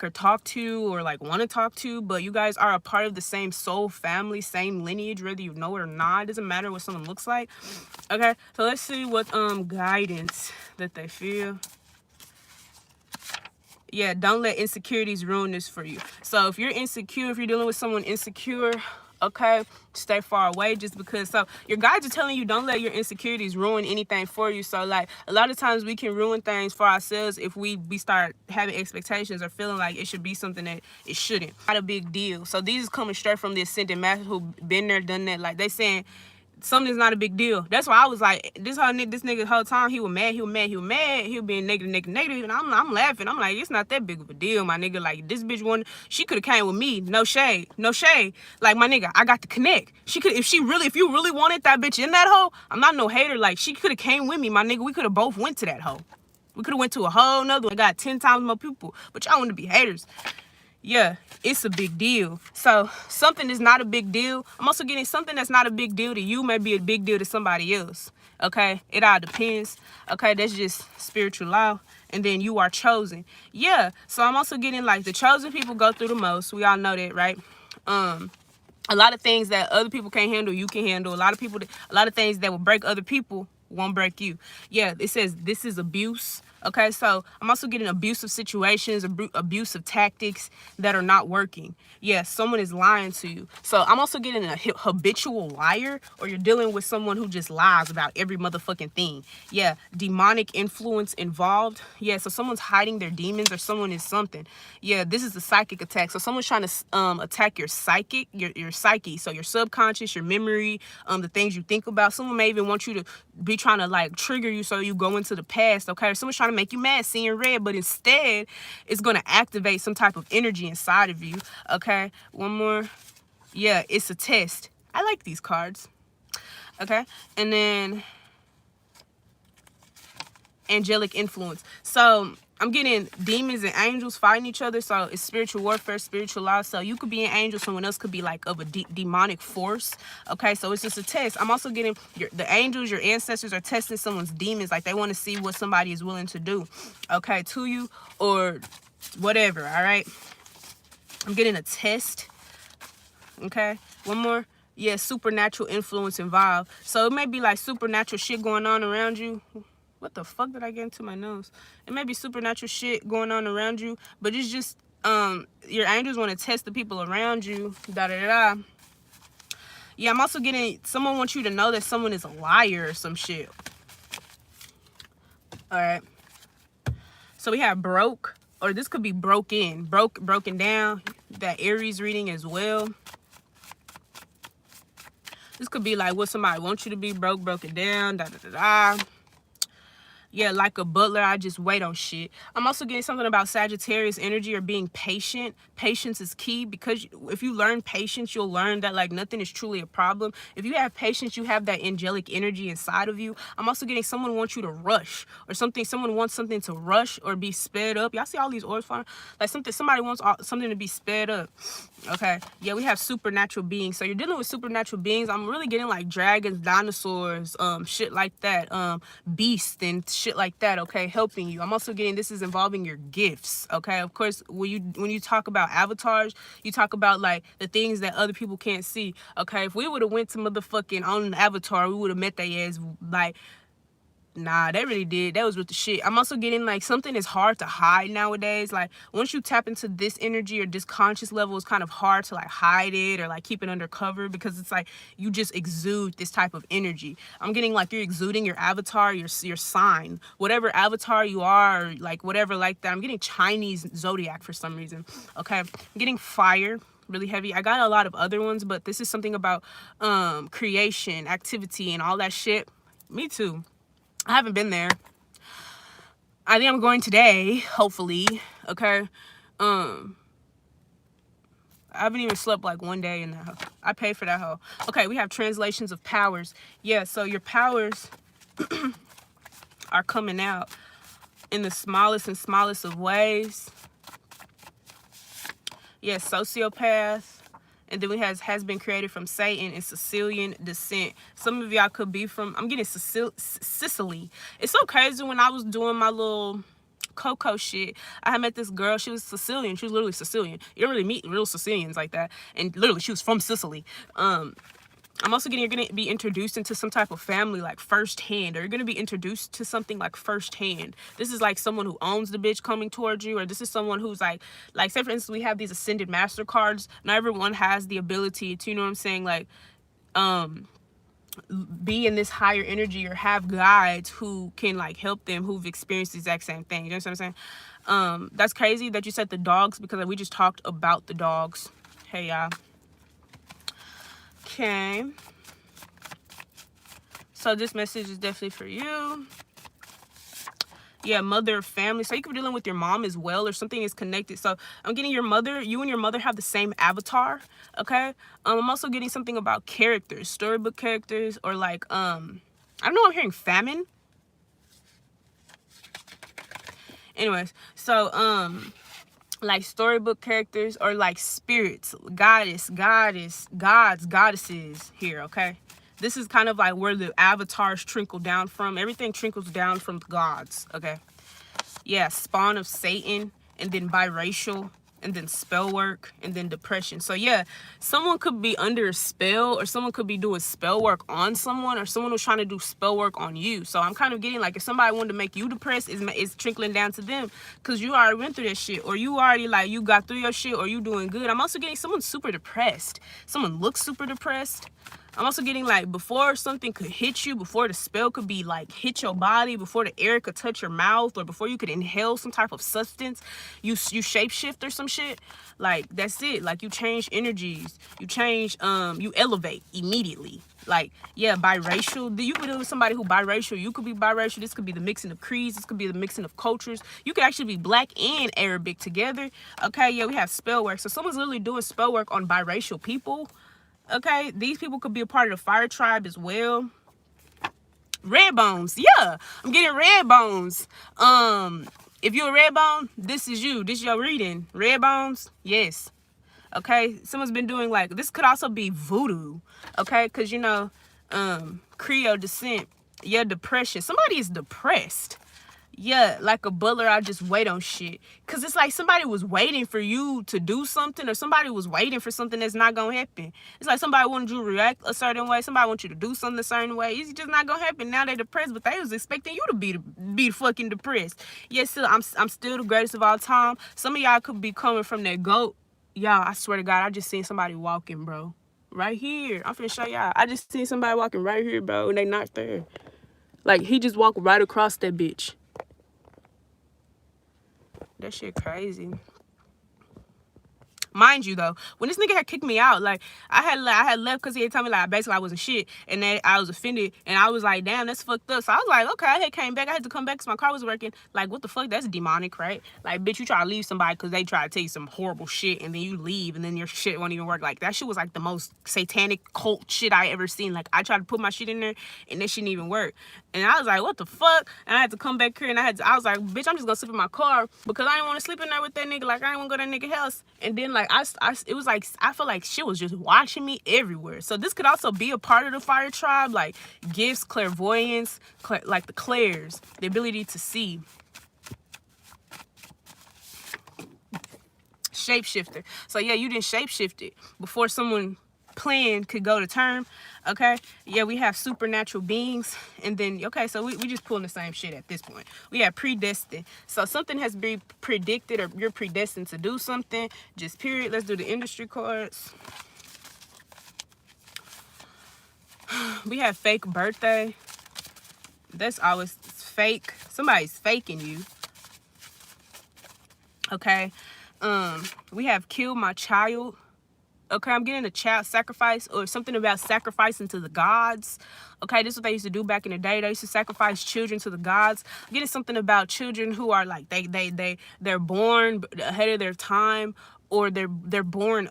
or talk to or like want to talk to, but you guys are a part of the same soul family, same lineage, whether you know it or not. It doesn't matter what someone looks like. Okay, so let's see what guidance that they feel. Yeah, don't let insecurities ruin this for you. So if you're insecure, if you're dealing with someone insecure, okay, stay far away just because. So your guides are telling you don't let your insecurities ruin anything for you. So like a lot of times we can ruin things for ourselves if we start having expectations or feeling like it should be something that it shouldn't. Not a big deal. So these is coming straight from the ascended master who been there, done that. Like they saying something's not a big deal. That's why I was like, this nigga the whole time, he was mad, he was being negative, and I'm laughing. I'm like, it's not that big of a deal, my nigga. Like, this bitch she could have came with me. No shade. Like, my nigga, I got the connect. If you really wanted that bitch in that hole, I'm not no hater. Like, she could have came with me, my nigga. We could have both went to that hole. We could have went to a whole nother one, got 10 times more people. But y'all want to be haters. Yeah, it's a big deal. So something is not a big deal. I'm also getting something that's not a big deal to you may be a big deal to somebody else. Okay, it all depends. Okay, that's just spiritual law. And then you are chosen. Yeah, so I'm also getting like the chosen people go through the most. We all know that, right? A lot of things that other people can't handle, you can handle. A lot of things that will break other people won't break you. Yeah, it says this is abuse. Okay, so I'm also getting abusive situations, abusive tactics that are not working. Yeah, someone is lying to you. So I'm also getting a habitual liar, or you're dealing with someone who just lies about every motherfucking thing. Yeah, demonic influence involved. Yeah, so someone's hiding their demons or someone is something. Yeah, this is a psychic attack. So someone's trying to attack your psychic, your psyche. So your subconscious, your memory, the things you think about. Someone may even want you to be trying to like trigger you so you go into the past. Okay, someone's trying to make you mad seeing red, but instead it's going to activate some type of energy inside of you. Okay, one more. Yeah, it's a test. I like these cards. Okay, and then angelic influence. So I'm getting demons and angels fighting each other. So it's spiritual warfare, spiritual law. So you could be an angel. Someone else could be like of a demonic force. Okay, so it's just a test. I'm also getting the angels, your ancestors are testing someone's demons. Like they want to see what somebody is willing to do. Okay, to you or whatever. All right. I'm getting a test. Okay, one more. Yeah, supernatural influence involved. So it may be like supernatural shit going on around you. What the fuck did I get into my nose? It may be supernatural shit going on around you, but it's just your angels want to test the people around you. Da-da-da-da. Yeah, I'm also getting someone wants you to know that someone is a liar or some shit. All right. So we have broke, or this could be broken down. That Aries reading as well. This could be like what somebody wants you to be, broken down, da-da-da-da. Yeah, like a butler, I just wait on shit. I'm also getting something about Sagittarius energy or being patient. Patience is key because if you learn patience, you'll learn that like nothing is truly a problem. If you have patience, you have that angelic energy inside of you. I'm also getting someone wants you to rush or something. Someone wants something to rush or be sped up. Y'all see all these orbs flying? Like somebody wants something to be sped up. Okay, yeah, we have supernatural beings. So you're dealing with supernatural beings. I'm really getting like dragons, dinosaurs, shit like that, beasts and shit like that. Okay, helping you. I'm also getting this is involving your gifts. Okay, of course, when you talk about avatars, you talk about like the things that other people can't see. Okay, if we would have went to motherfucking on an avatar, we would have met their ass like. Nah, they really did. That was with the shit. I'm also getting like something is hard to hide nowadays. Like once you tap into this energy or this conscious level, it's kind of hard to like hide it or like keep it undercover because it's like you just exude this type of energy. I'm getting like you're exuding your avatar, your sign, whatever avatar you are, or like whatever like that. I'm getting Chinese zodiac for some reason. Okay, I'm getting fire. Really heavy. I got a lot of other ones, but this is something about creation, activity, and all that shit. Me too. I haven't been there. I think I'm going today, hopefully. Okay. I haven't even slept like one day in that hoe. I pay for that hoe. Okay, we have translations of powers. Yeah, so your powers are coming out in the smallest and smallest of ways. Yeah, sociopath. And then we has been created from Satan and Sicilian descent. Some of y'all could be from, I'm getting Sicily. It's so crazy. When I was doing my little Coco shit, I had met this girl. She was Sicilian. She was literally Sicilian. You don't really meet real Sicilians like that. And literally, she was from Sicily. I'm also you're going to be introduced into some type of family like firsthand, or you're going to be introduced to something like firsthand. This is like someone who owns the bitch coming towards you, or this is someone who's like say for instance, we have these Ascended Master cards. Not everyone has the ability to, you know what I'm saying, like, be in this higher energy or have guides who can like help them, who've experienced the exact same thing. You know what I'm saying? That's crazy that you said the dogs, because like, we just talked about the dogs. Hey, y'all. Okay, so this message is definitely for you. Yeah, mother, family. So you could be dealing with your mom as well, or something is connected. So I'm getting your mother, you and your mother have the same avatar. Okay. I'm also getting something about characters, storybook characters, or like I don't know, I'm hearing famine. Anyways, so like storybook characters, or like spirits, goddesses here. Okay, this is kind of like where the avatars trickle down from. Everything trickles down from the gods. Okay, yeah, spawn of Satan, and then biracial, and then spell work, and then depression. So yeah, someone could be under a spell, or someone could be doing spell work on someone, or someone was trying to do spell work on you. So I'm kind of getting like, if somebody wanted to make you depressed, it's trickling down to them, because you already went through that shit, or you already like, you got through your shit, or you doing good. I'm also getting someone super depressed. Someone looks super depressed. I'm also getting like, before something could hit you, before the spell could be like hit your body, before the air could touch your mouth, or before you could inhale some type of substance, you shapeshift or some shit. Like, that's it. Like, you change energies, you change, you elevate immediately. Like, yeah, biracial. You could deal with somebody who biracial. You could be biracial. This could be the mixing of creeds. This could be the mixing of cultures. You could actually be black and Arabic together. Okay, yeah, we have spell work. So someone's literally doing spell work on biracial people. Okay, these people could be a part of the fire tribe as well. Red bones, yeah, I'm getting red bones. If you're a red bone, this is you. This is your reading. Red bones, yes. Okay, someone's been doing like, this could also be voodoo. Okay, because you know, Creole descent. Yeah, depression. Somebody is depressed. Yeah, like a butler, I just wait on shit. Because it's like somebody was waiting for you to do something, or somebody was waiting for something that's not going to happen. It's like somebody wanted you to react a certain way. Somebody wants you to do something a certain way. It's just not going to happen. Now they're depressed, but they was expecting you to be fucking depressed. Yes, still, I'm still the greatest of all time. Some of y'all could be coming from that goat. Y'all, I swear to God, I just seen somebody walking, bro. Right here. I'm finna show y'all. I just seen somebody walking right here, bro, and they not there. Like, he just walked right across that bitch. That shit crazy. Mind you, though, when this nigga had kicked me out, like, I had left because he had told me, like, basically I wasn't shit, and then I was offended, and I was like, damn, that's fucked up. So I was like, okay, I had came back. I had to come back because my car was working. Like, what the fuck? That's demonic, right? Like, bitch, you try to leave somebody because they try to tell you some horrible shit, and then you leave, and then your shit won't even work. Like, that shit was, like, the most satanic cult shit I ever seen. Like, I tried to put my shit in there, and that shit didn't even work. And I was like, what the fuck? And I had to come back here, and I was like, bitch, I'm just gonna sleep in my car because I didn't want to sleep in there with that nigga. Like, I didn't want to go to that nigga house. And then, like, it was like, I feel like shit was just watching me everywhere. So this could also be a part of the fire tribe, like gifts, clairvoyance, like the clairs, the ability to see. Shapeshifter. So yeah, you didn't shapeshift it before someone plan could go to term. Okay, yeah, we have supernatural beings, and then okay, so we just pulling the same shit at this point. We have predestined, so something has been predicted, or you're predestined to do something, just period. Let's do the industry cards. We have fake birthday. That's always fake. Somebody's faking you. Okay, we have killed my child. Okay, I'm getting a child sacrifice, or something about sacrificing to the gods. Okay, this is what they used to do back in the day. They used to sacrifice children to the gods. I'm getting something about children who are like, they're born ahead of their time, or they're born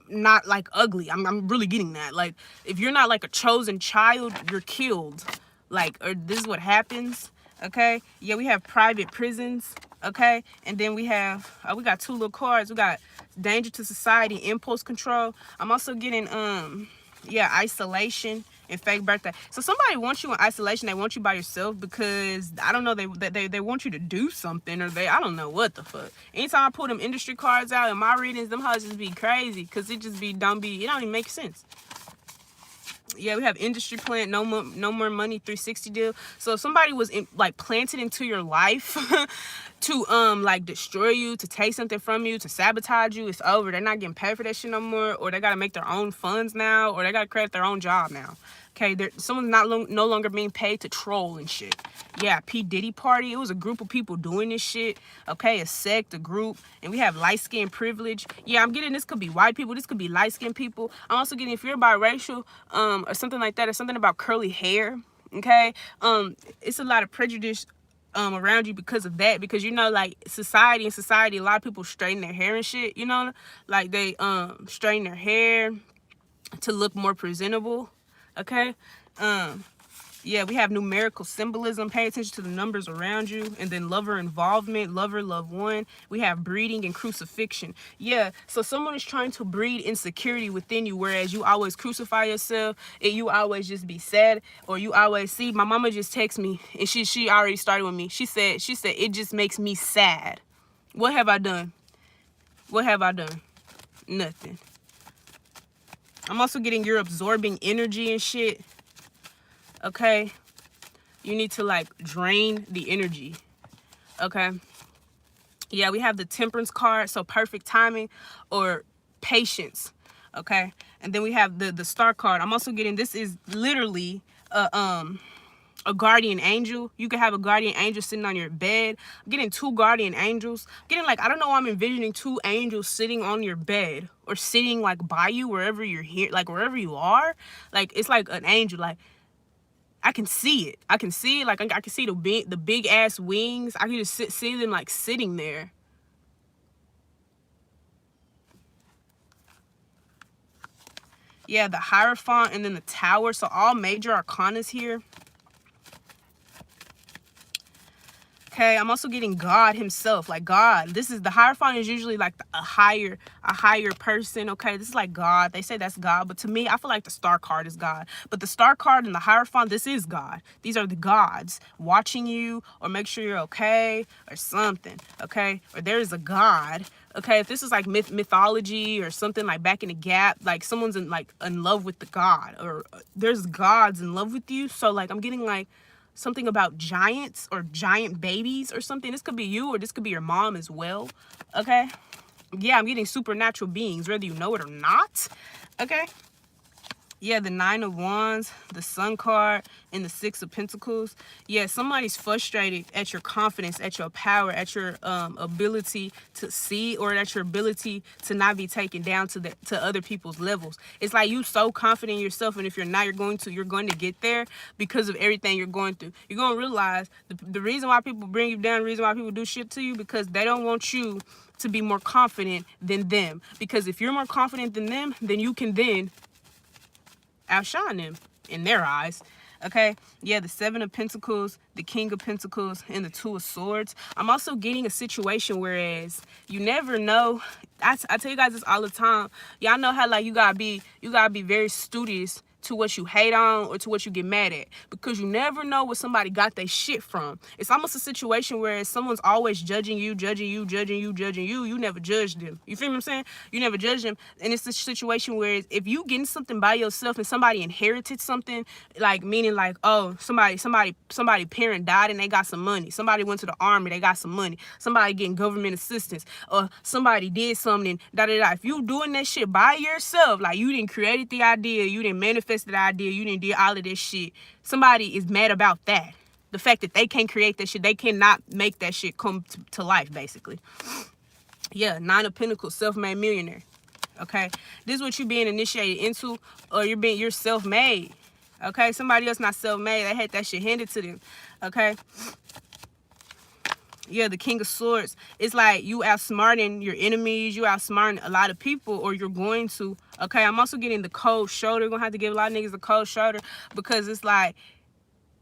not like ugly. I'm really getting that. Like, if you're not like a chosen child, you're killed. Like, or this is what happens. Okay. Yeah, we have private prisons. Okay. And then we have we got two little cards. We got danger to society, impulse control. I'm also getting yeah, isolation and fake birthday. So somebody wants you in isolation. They want you by yourself because I don't know, they want you to do something, or I don't know what the fuck. Anytime I pull them industry cards out in my readings, them hoes just be crazy because it just it don't even make sense. Yeah, we have industry plant, no more money, 360 deal. So if somebody was like planted into your life to like destroy you, to take something from you, to sabotage you, it's over. They're not getting paid for that shit no more, or they gotta make their own funds now, or they gotta create their own job now. Okay, someone's no longer being paid to troll and shit. Yeah, P. Diddy party. It was a group of people doing this shit. Okay, a sect, a group. And we have light skin privilege. Yeah, I'm getting this could be white people. This could be light skin people. I'm also getting if you're biracial or something like that, or something about curly hair. Okay, it's a lot of prejudice around you because of that. Because, you know, like society, a lot of people straighten their hair and shit. You know, like they straighten their hair to look more presentable. Okay, yeah, we have numerical symbolism. Pay attention to the numbers around you. And then lover involvement, lover, love one. We have breeding and crucifixion. Yeah, so someone is trying to breed insecurity within you, whereas you always crucify yourself and you always just be sad, or you always see. My mama just texted me and she already started with me. She said it just makes me sad. What have I done? What have I done? Nothing. I'm also getting you're absorbing energy and shit. Okay. You need to like drain the energy. Okay. Yeah, we have the temperance card. So perfect timing or patience. Okay. And then we have the star card. I'm also getting, this is literally a guardian angel. You can have a guardian angel sitting on your bed. I'm getting two guardian angels. I'm getting like, I don't know why I'm envisioning two angels sitting on your bed or sitting like by you wherever you're here, like wherever you are. Like, it's like an angel. Like, I can see it. I can see it. Like, I can see the big ass wings. I can just see them like sitting there. Yeah, the Hierophant and then the Tower. So all major arcanas here. Okay, I'm also getting God himself, like God. This is the Hierophant is usually like a higher person. Okay, this is like God. They say that's God, but to me, I feel like the star card is God. But the star card and the Hierophant, this is God. These are the gods watching you, or make sure you're okay, or something. Okay, or there is a God. Okay, if this is like mythology or something like back in the gap, like someone's in love with the God, or there's gods in love with you. So like I'm getting like something about giants or giant babies or something. This could be you, or this could be your mom as well. Okay. Yeah, I'm getting supernatural beings, whether you know it or not. Okay. Yeah, the 9 of Wands, the Sun card, and the 6 of Pentacles. Yeah, somebody's frustrated at your confidence, at your power, at your ability to see, or at your ability to not be taken down to other people's levels. It's like you so confident in yourself, and if you're not, you're going to get there because of everything you're going through. You're going to realize the reason why people bring you down, the reason why people do shit to you, because they don't want you to be more confident than them. Because if you're more confident than them, then you can then outshine them in their eyes. Okay, yeah, the 7 of Pentacles, the King of Pentacles, and the 2 of Swords. I'm also getting a situation whereas you never know. I tell you guys this all the time. Y'all know how like you gotta be very studious to what you hate on or to what you get mad at, because you never know what somebody got their shit from. It's almost a situation where someone's always judging you. You never judge them. You feel what I'm saying? You never judge them. And it's a situation where if you getting something by yourself and somebody inherited something, like meaning like, oh, somebody parent died and they got some money. Somebody went to the army, they got some money. Somebody getting government assistance, or somebody did something, If you doing that shit by yourself, like you didn't create the idea, you didn't manifest the idea, you didn't do all of this shit, somebody is mad about that. The fact that they can't create that shit, they cannot make that shit come to life, basically. Yeah, 9 of Pentacles, self-made millionaire. Okay, this is what you're being initiated into, or you're self-made. Okay, somebody else not self-made, they had that shit handed to them. Okay, Yeah, the King of Swords. It's like you outsmarting your enemies, you outsmarting a lot of people, or you're going to. Okay, I'm also getting the cold shoulder. You're gonna have to give a lot of niggas the cold shoulder because it's like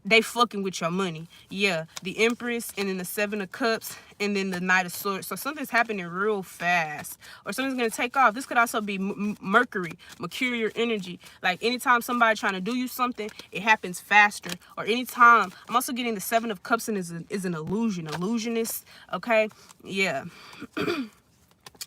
they fucking with your money. Yeah, the Empress, and then the Seven of Cups, and then the Knight of Swords. So something's happening real fast, or something's gonna take off. This could also be Mercury energy. Like anytime somebody trying to do you something, it happens faster. Or anytime, I'm also getting the Seven of Cups, and is an illusionist. Okay, yeah.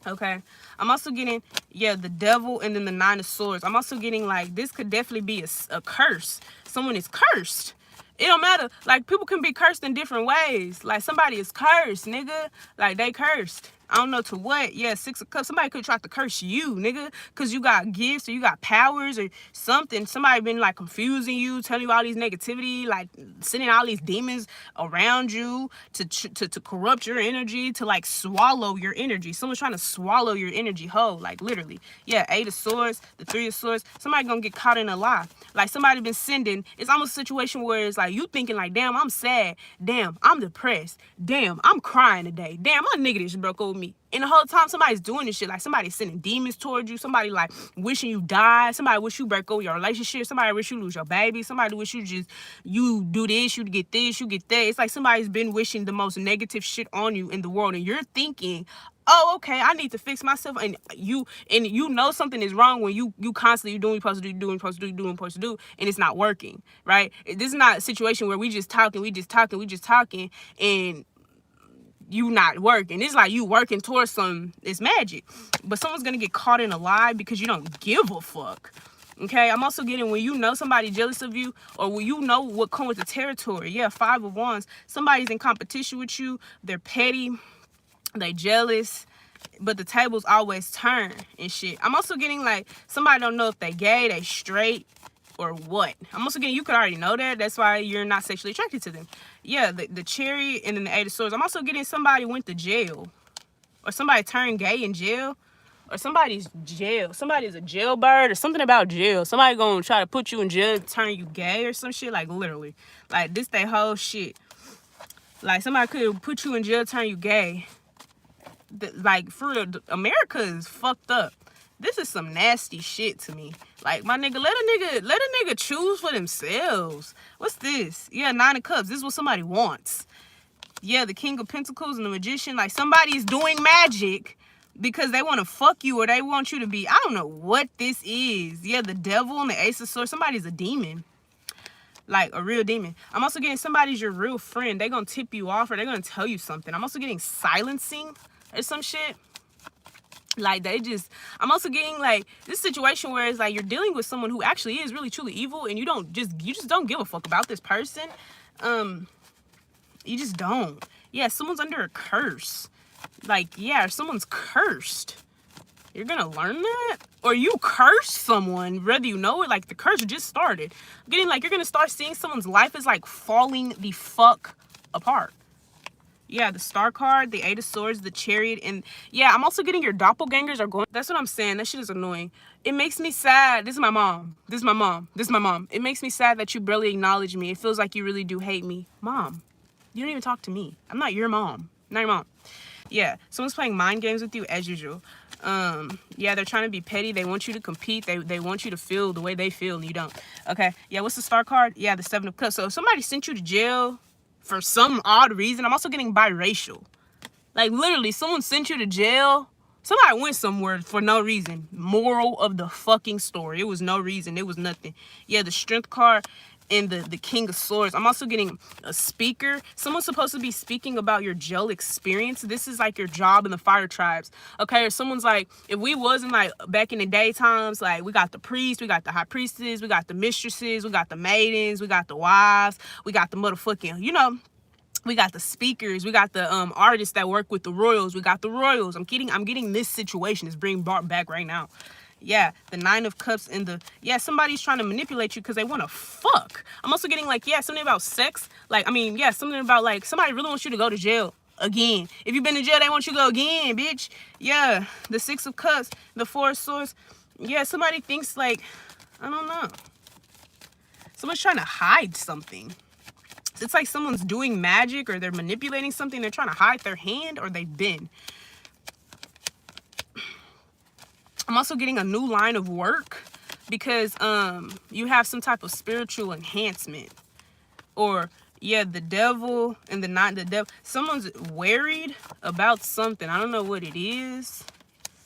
Okay, I'm also getting, yeah, the Devil, and then the Nine of Swords. I'm also getting like this could definitely be a curse. Someone is cursed. It don't matter. Like, people can be cursed in different ways. Like, somebody is cursed, nigga. Like, they cursed. I don't know to what. Yeah, Six of Cups. Somebody could try to curse you, nigga, because you got gifts or you got powers or something. Somebody been, like, confusing you, telling you all these negativity, like, sending all these demons around you to corrupt your energy, to, like, swallow your energy. Someone's trying to swallow your energy whole, like, literally. Yeah, Eight of Swords, the Three of Swords. Somebody gonna get caught in a lie. Like, somebody been sending. It's almost a situation where it's like you thinking, like, damn, I'm sad. Damn, I'm depressed. Damn, I'm crying today. Damn, my nigga just broke over me. And the whole time somebody's doing this shit, like somebody's sending demons towards you, somebody like wishing you die, somebody wish you break over your relationship, somebody wish you lose your baby, somebody wish you do this, you get this, you get that. It's like somebody's been wishing the most negative shit on you in the world, and you're thinking, oh, okay, I need to fix myself, and you know something is wrong when you constantly doing what you're supposed to do, and it's not working, right? This is not a situation where we just talking, and you not working. It's like you working towards some, it's magic. But someone's gonna get caught in a lie because you don't give a fuck. Okay, I'm also getting when you know somebody jealous of you, or when you know what comes with the territory. Yeah, Five of Wands. Somebody's in competition with you. They're petty. They jealous. But the tables always turn and shit. I'm also getting like somebody don't know if they gay, they straight, or what. I'm also getting, you could already know that. That's why you're not sexually attracted to them. Yeah, the Chariot, and then the Eight of Swords. I'm also getting somebody went to jail, or somebody turned gay in jail, or somebody's jail. Somebody's a jailbird, or something about jail. Somebody gonna try to put you in jail, turn you gay or some shit. Like, literally. Like, this they whole shit. Like, somebody could put you in jail, turn you gay. Like, for real, America is fucked up. This is some nasty shit to me. Like, my nigga, let a nigga choose for themselves. What's this? Yeah, Nine of Cups. This is what somebody wants. Yeah, the King of Pentacles and the Magician. Like, somebody's doing magic because they want to fuck you, or they want you to be, I don't know what this is. Yeah, the Devil and the Ace of Swords. Somebody's a demon. Like, a real demon. I'm also getting somebody's your real friend. They're going to tip you off, or they're going to tell you something. I'm also getting silencing or some shit. Like, I'm also getting like this situation where it's like you're dealing with someone who actually is really truly evil, and you just don't give a fuck about this person. You just don't. Yeah, someone's under a curse. Like, yeah, someone's cursed. You're gonna learn that? Or you curse someone, whether you know it. Like, the curse just started. I'm getting like you're gonna start seeing someone's life is like falling the fuck apart. Yeah, the Star card, the Eight of Swords, the Chariot, and yeah, I'm also getting your doppelgangers are going. That's what I'm saying. That shit is annoying. It makes me sad. This is my mom. This is my mom. This is my mom. It makes me sad that you barely acknowledge me. It feels like you really do hate me. Mom, you don't even talk to me. I'm not your mom. I'm not your mom. Yeah, someone's playing mind games with you as usual. Yeah, they're trying to be petty. They want you to compete. They want you to feel the way they feel, and you don't. Okay, yeah, what's the Star card? Yeah, the Seven of Cups. So if somebody sent you to jail for some odd reason, I'm also getting biracial. Like, literally, someone sent you to jail. Somebody went somewhere for no reason. Moral of the fucking story. It was no reason. It was nothing. Yeah, the Strength card and the King of Swords. I'm also getting a speaker. Someone's supposed to be speaking about your jail experience. This is like your job in the fire tribes. Okay, or someone's like, if we wasn't like back in the day times, like we got the priests, we got the high priestesses, we got the mistresses, we got the maidens, we got the wives, we got the motherfucking, you know, we got the speakers, we got the artists that work with the royals, we got the royals. I'm getting this situation is being brought back right now. Yeah, the Nine of Cups and the, yeah, somebody's trying to manipulate you because they want to fuck. I'm also getting like, yeah, something about sex. Like, I mean, yeah, something about like somebody really wants you to go to jail again. If you've been in jail, they want you to go again, bitch. Yeah, the Six of Cups, the Four of Swords. Yeah, somebody thinks like, I don't know. Someone's trying to hide something. It's like someone's doing magic or they're manipulating something. They're trying to hide their hand or they've been. I'm also getting a new line of work because you have some type of spiritual enhancement. Or yeah, the devil and the devil. Someone's worried about something. I don't know what it is.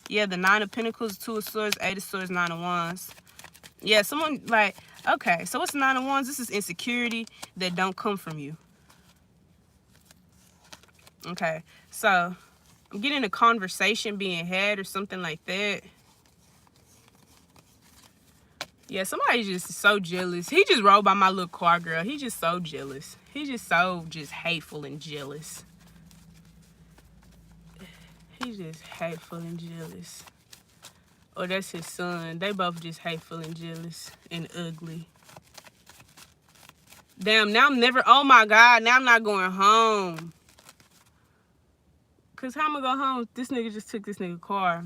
Yeah, the 9 of Pentacles, 2 of Swords, 8 of Swords, 9 of Wands. Yeah, someone like, okay, so what's 9 of Wands? This is insecurity that don't come from you. Okay, so I'm getting a conversation being had or something like that. Yeah, somebody's just so jealous. He just rode by my little car, girl. He just so jealous. He just so hateful and jealous. He's just hateful and jealous. Oh, that's his son. They both just hateful and jealous and ugly. Damn, now I'm never... Oh, my God. Now I'm not going home. Because how am I going to go home? This nigga just took this nigga car.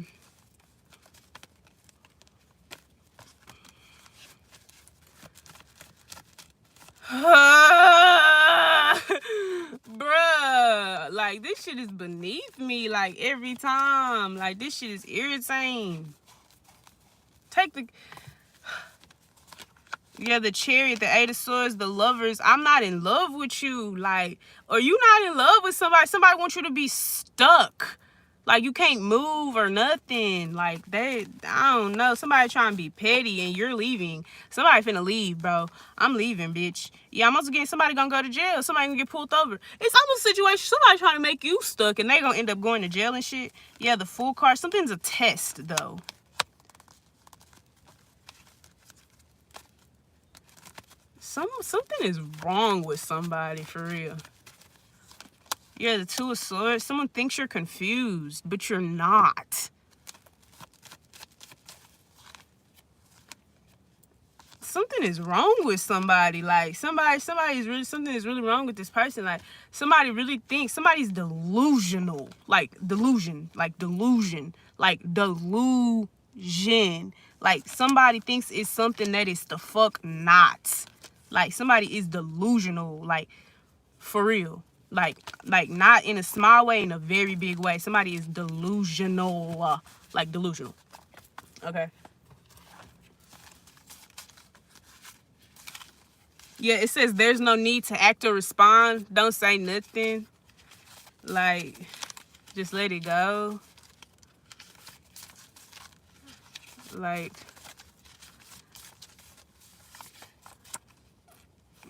Bruh, like this shit is beneath me, like every time. Like this shit is irritating. Take the... Yeah, the Chariot, the 8 of Swords, the Lovers. I'm not in love with you. Like, or you not in love with somebody. Somebody wants you to be stuck. Like, you can't move or nothing. Like, I don't know. Somebody trying to be petty and you're leaving. Somebody finna leave, bro. I'm leaving, bitch. Yeah, I'm also getting somebody gonna go to jail. Somebody gonna get pulled over. It's almost a situation. Somebody trying to make you stuck and they gonna end up going to jail and shit. Yeah, the Fool card. Something's a test, though. Something is wrong with somebody, for real. Yeah, the 2 of Swords. Someone thinks you're confused, but you're not. Something is wrong with somebody. Like, something is really wrong with this person. Like, somebody really thinks, somebody's delusional. Like, delusion. Like, somebody thinks it's something that is the fuck not. Like, somebody is delusional. Like, for real. Like not in a small way, in a very big way. Somebody is delusional. Like, delusional. Okay. Yeah, it says there's no need to act or respond. Don't say nothing. Like, just let it go. Like,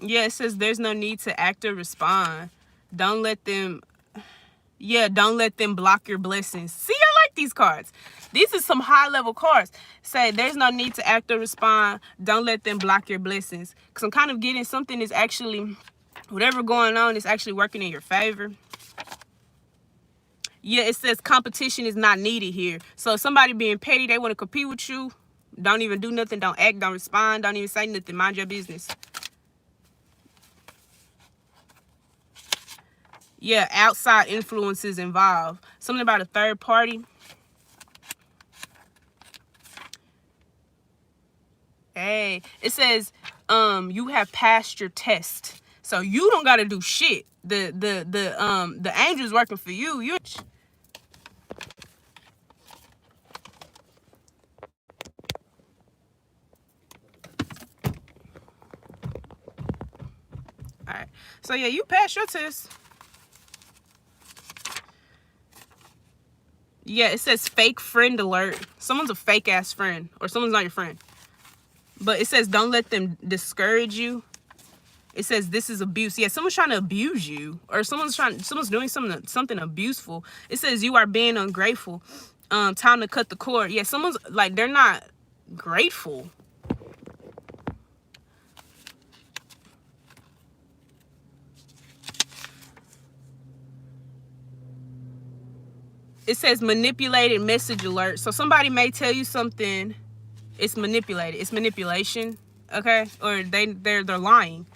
yeah, it says there's no need to act or respond. Don't let them, don't let them block your blessings. See, I like these cards. These are some high-level cards. Say, there's no need to act or respond. Don't let them block your blessings. Because I'm kind of getting something is actually, whatever going on is actually working in your favor. Yeah, it says competition is not needed here. So if somebody being petty, they want to compete with you, don't even do nothing, don't act, don't respond, don't even say nothing. Mind your business. Yeah, outside influences involved. Something about a third party. Hey, it says you have passed your test. So you don't gotta do shit. The angel's working for you. Alright. So yeah, you passed your test. Yeah, it says fake friend alert. Someone's a fake ass friend, or someone's not your friend. But it says don't let them discourage you. It says this is abuse. Yeah, someone's trying to abuse you, or someone's doing something abuseful. It says you are being ungrateful. Time to cut the cord. Yeah, someone's like, they're not grateful. It says manipulated message alert. So somebody may tell you something. It's manipulated. It's manipulation. Okay? Or they're lying.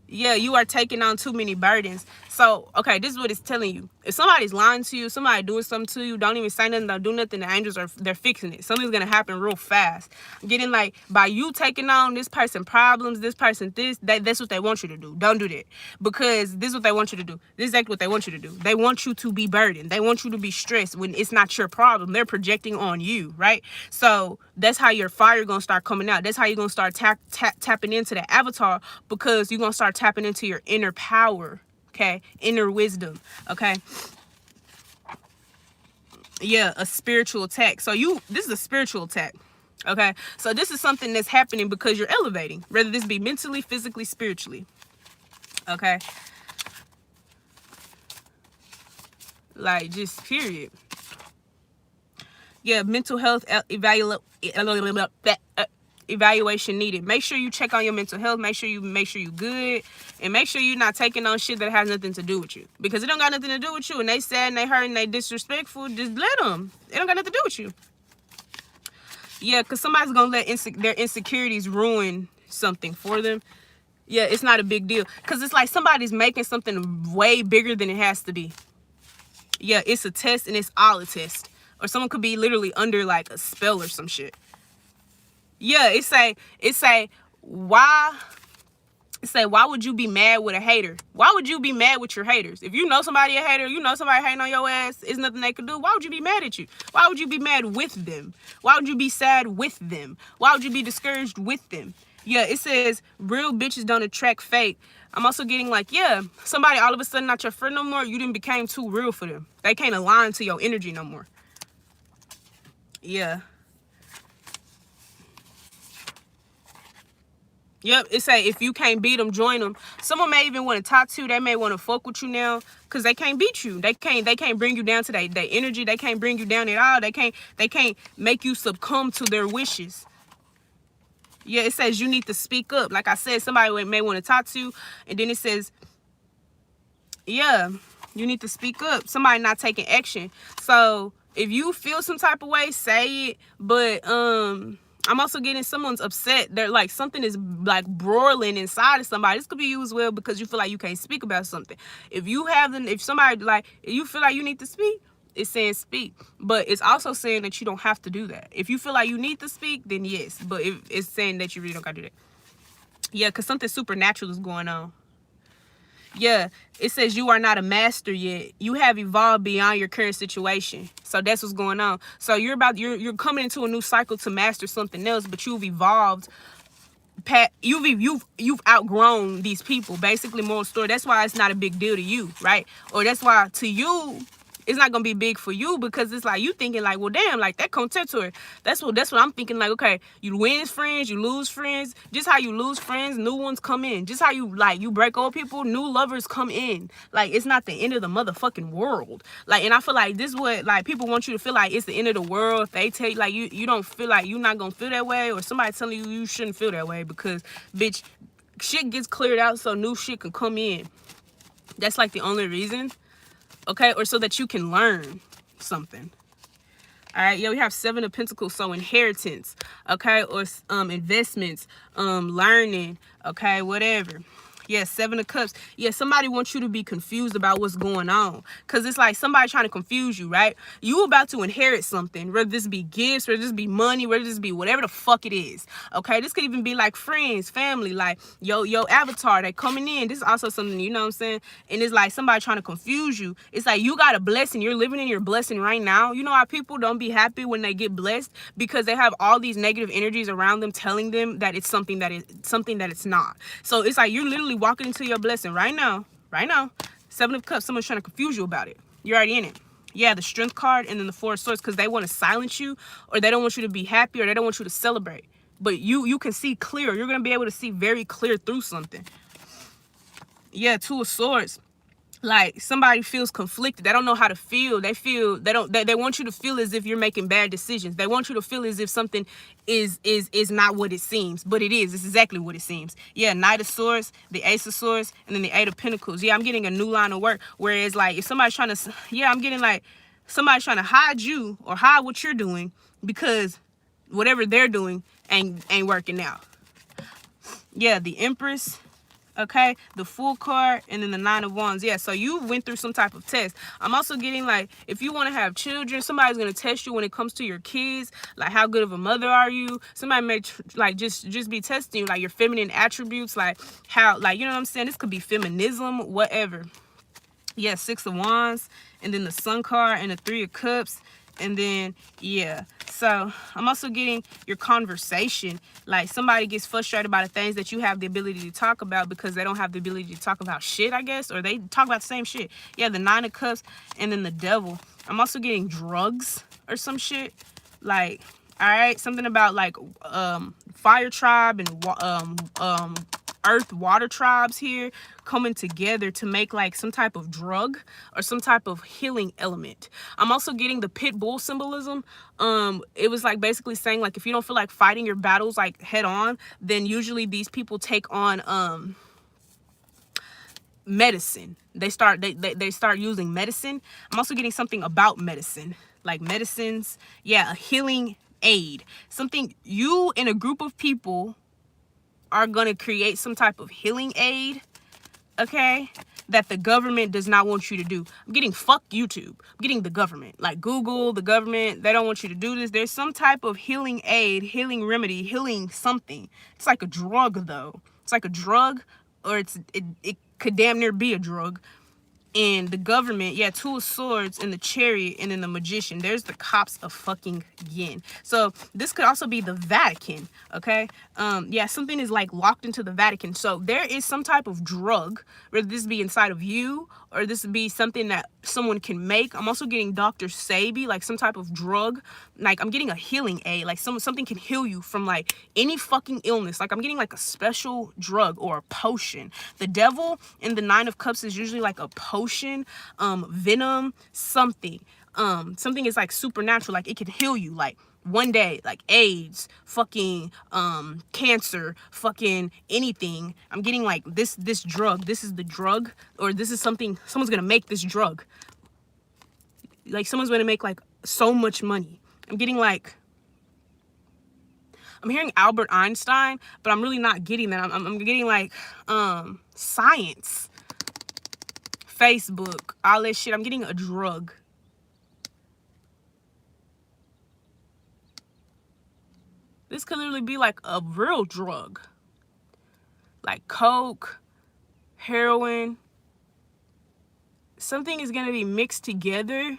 Yeah, you are taking on too many burdens. So, okay, this is what it's telling you. If somebody's lying to you, somebody doing something to you, don't even say nothing, don't do nothing, the angels they're fixing it. Something's gonna happen real fast. Getting like, by you taking on this person problems, this person that's what they want you to do. Don't do that. Because this is what they want you to do. This is exactly what they want you to do. They want you to be burdened. They want you to be stressed when it's not your problem. They're projecting on you, right? So that's how your fire gonna start coming out. That's how you're gonna start tapping into the avatar, because you're gonna start tapping into your inner power. Okay, inner wisdom. Okay, yeah, a spiritual attack. So this is a spiritual attack. Okay, so this is something that's happening because you're elevating, whether this be mentally, physically, spiritually. Okay, like, just period. Yeah, mental health evaluation needed. Make sure you check on your mental health. Make sure you good, and make sure you're not taking on shit that has nothing to do with you, because it don't got nothing to do with you, and they sad and they hurt and they disrespectful. Just let them. It don't got nothing to do with you. Yeah, because somebody's gonna let their insecurities ruin something for them. Yeah, it's not a big deal, because it's like somebody's making something way bigger than it has to be. Yeah, it's a test, and it's all a test. Or someone could be literally under like a spell or some shit. Yeah, it say why would you be mad with a hater? Why would you be mad with your haters? If you know somebody a hater, you know somebody hating on your ass, there's nothing they could do. Why would you be mad at you? Why would you be mad with them? Why would you be sad with them? Why would you be discouraged with them? Yeah, it says real bitches don't attract fake. I'm also getting like, yeah, somebody all of a sudden not your friend no more, you didn't became too real for them. They can't align to your energy no more. Yeah. Yep, it say if you can't beat them, join them. Someone may even want to talk to you. They may want to fuck with you now because they can't beat you. They can't bring you down to their energy. They can't bring you down at all. They can't make you succumb to their wishes. Yeah, it says you need to speak up. Like I said, somebody may want to talk to you, and then it says, yeah, you need to speak up. Somebody not taking action. So if you feel some type of way, say it. But I'm also getting someone's upset. They're like, something is like broiling inside of somebody. This could be you as well, because you feel like you can't speak about something. If somebody like, if you feel like you need to speak, it's saying speak. But it's also saying that you don't have to do that. If you feel like you need to speak, then yes. But if it's saying that you really don't gotta do that. Yeah, because something supernatural is going on. Yeah, it says you are not a master yet. You have evolved beyond your current situation. So that's what's going on. So you're coming into a new cycle to master something else, but you've evolved. You've outgrown these people. Basically, moral story. That's why it's not a big deal to you, right? Or that's why to you, it's not gonna be big for you, because it's like you thinking like, well, damn, like that contemptory. That's what I'm thinking. Like, okay, you win friends, you lose friends. Just how you lose friends, new ones come in. Just how you break old people, new lovers come in. Like, it's not the end of the motherfucking world. Like, and I feel like this is what like people want you to feel like it's the end of the world. If they tell you like you don't feel like you're not gonna feel that way, or somebody telling you shouldn't feel that way, because bitch, shit gets cleared out so new shit can come in. That's like the only reason. Okay, or so that you can learn something. All right, yeah, we have 7 of Pentacles, so inheritance, okay, or investments, learning, okay, whatever. Yeah, 7 of Cups. Yeah, somebody wants you to be confused about what's going on. Because it's like somebody trying to confuse you, right? You about to inherit something, whether this be gifts, whether this be money, whether this be whatever the fuck it is. Okay, this could even be like friends, family, like your avatar, they coming in. This is also something, you know what I'm saying? And it's like somebody trying to confuse you. It's like you got a blessing. You're living in your blessing right now. You know how people don't be happy when they get blessed? Because they have all these negative energies around them telling them that it's something that it's not. So it's like you're literally walking into your blessing right now. 7 of Cups. Someone's trying to confuse you about it. You're already in it. Yeah, the Strength card, and then the 4 of Swords, because they want to silence you, or they don't want you to be happy, or they don't want you to celebrate. But you can see clear. You're going to be able to see very clear through something. Yeah, 2 of Swords. Like somebody feels conflicted. They don't know how to feel. They want you to feel as if you're making bad decisions. They want you to feel as if something is not what it seems, but it is. It's exactly what it seems. Yeah, Knight of Swords, the Ace of Swords, and then the 8 of Pentacles. Yeah, I'm getting a new line of work. Whereas like if somebody's trying to, yeah, I'm getting like somebody's trying to hide you or hide what you're doing because whatever they're doing ain't working out. Yeah, the Empress. Okay, the Fool card, and then the Nine of Wands. Yeah, so you went through some type of test. I'm also getting like, if you want to have children, somebody's going to test you when it comes to your kids. Like, how good of a mother are you? Somebody may like just be testing you, like your feminine attributes, like how, like, you know what I'm saying? This could be feminism, whatever. Yeah, Six of Wands, and then the Sun card, and the Three of Cups. And then, yeah, so I'm also getting your conversation. Like, somebody gets frustrated by the things that you have the ability to talk about because they don't have the ability to talk about shit, I guess. Or they talk about the same shit. Yeah, the Nine of Cups and then the Devil. I'm also getting drugs or some shit. Like, all right, something about, like, fire tribe and earth water tribes here coming together to make like some type of drug or some type of healing element. I'm also getting the pit bull symbolism. It was like basically saying, like, if you don't feel like fighting your battles like head on, then usually these people take on medicine. They start using medicine. I'm also getting something about medicine, like medicines. Yeah, a healing aid, something you in a group of people are going to create some type of healing aid, okay, that the government does not want you to do. I'm getting fuck YouTube. I'm getting the government, like Google, the government. They don't want you to do this. There's some type of healing aid, healing remedy, healing something. It's like a drug, though. It's like a drug, or it could damn near be a drug. And the government, yeah, Two of Swords and the Chariot, and then the Magician. There's the cops of fucking yin. So this could also be the Vatican, okay? Yeah, something is like locked into the Vatican. So there is some type of drug, whether this be inside of you or this be something that someone can make. I'm also getting Dr. Sabi, like some type of drug. Like, I'm getting a healing aid, like something can heal you from like any fucking illness. Like, I'm getting like a special drug or a potion. The Devil and the Nine of Cups is usually like a potion, venom, something. Something is like supernatural, like it can heal you, like one day, like AIDS, fucking cancer, fucking anything. I'm getting like this drug. This is the drug, or this is something, someone's gonna make this drug. Like, someone's gonna make like so much money. I'm getting like, I'm hearing Albert Einstein, but I'm really not getting that. I'm getting like science, Facebook, all this shit. I'm getting a drug. This could literally be like a real drug, like coke, heroin. Something is gonna be mixed together.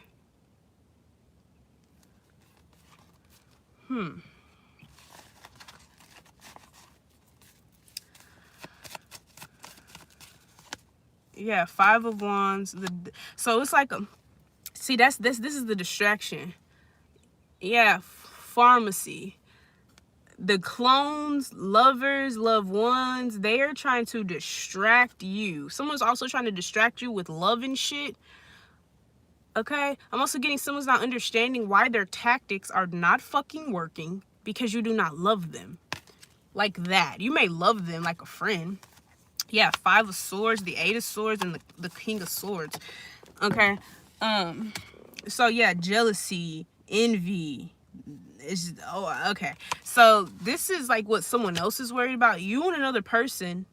Yeah, Five of Wands. So it's like see, this is the distraction. Yeah, pharmacy. The clones, lovers, loved ones, they are trying to distract you. Someone's also trying to distract you with love and shit. Okay? I'm also getting someone's not understanding why their tactics are not fucking working because you do not love them. Like that. You may love them like a friend. Yeah, Five of Swords, the Eight of Swords, and the King of Swords. Okay? So yeah, jealousy, envy. It's just, oh, okay. So this is like what someone else is worried about. You and another person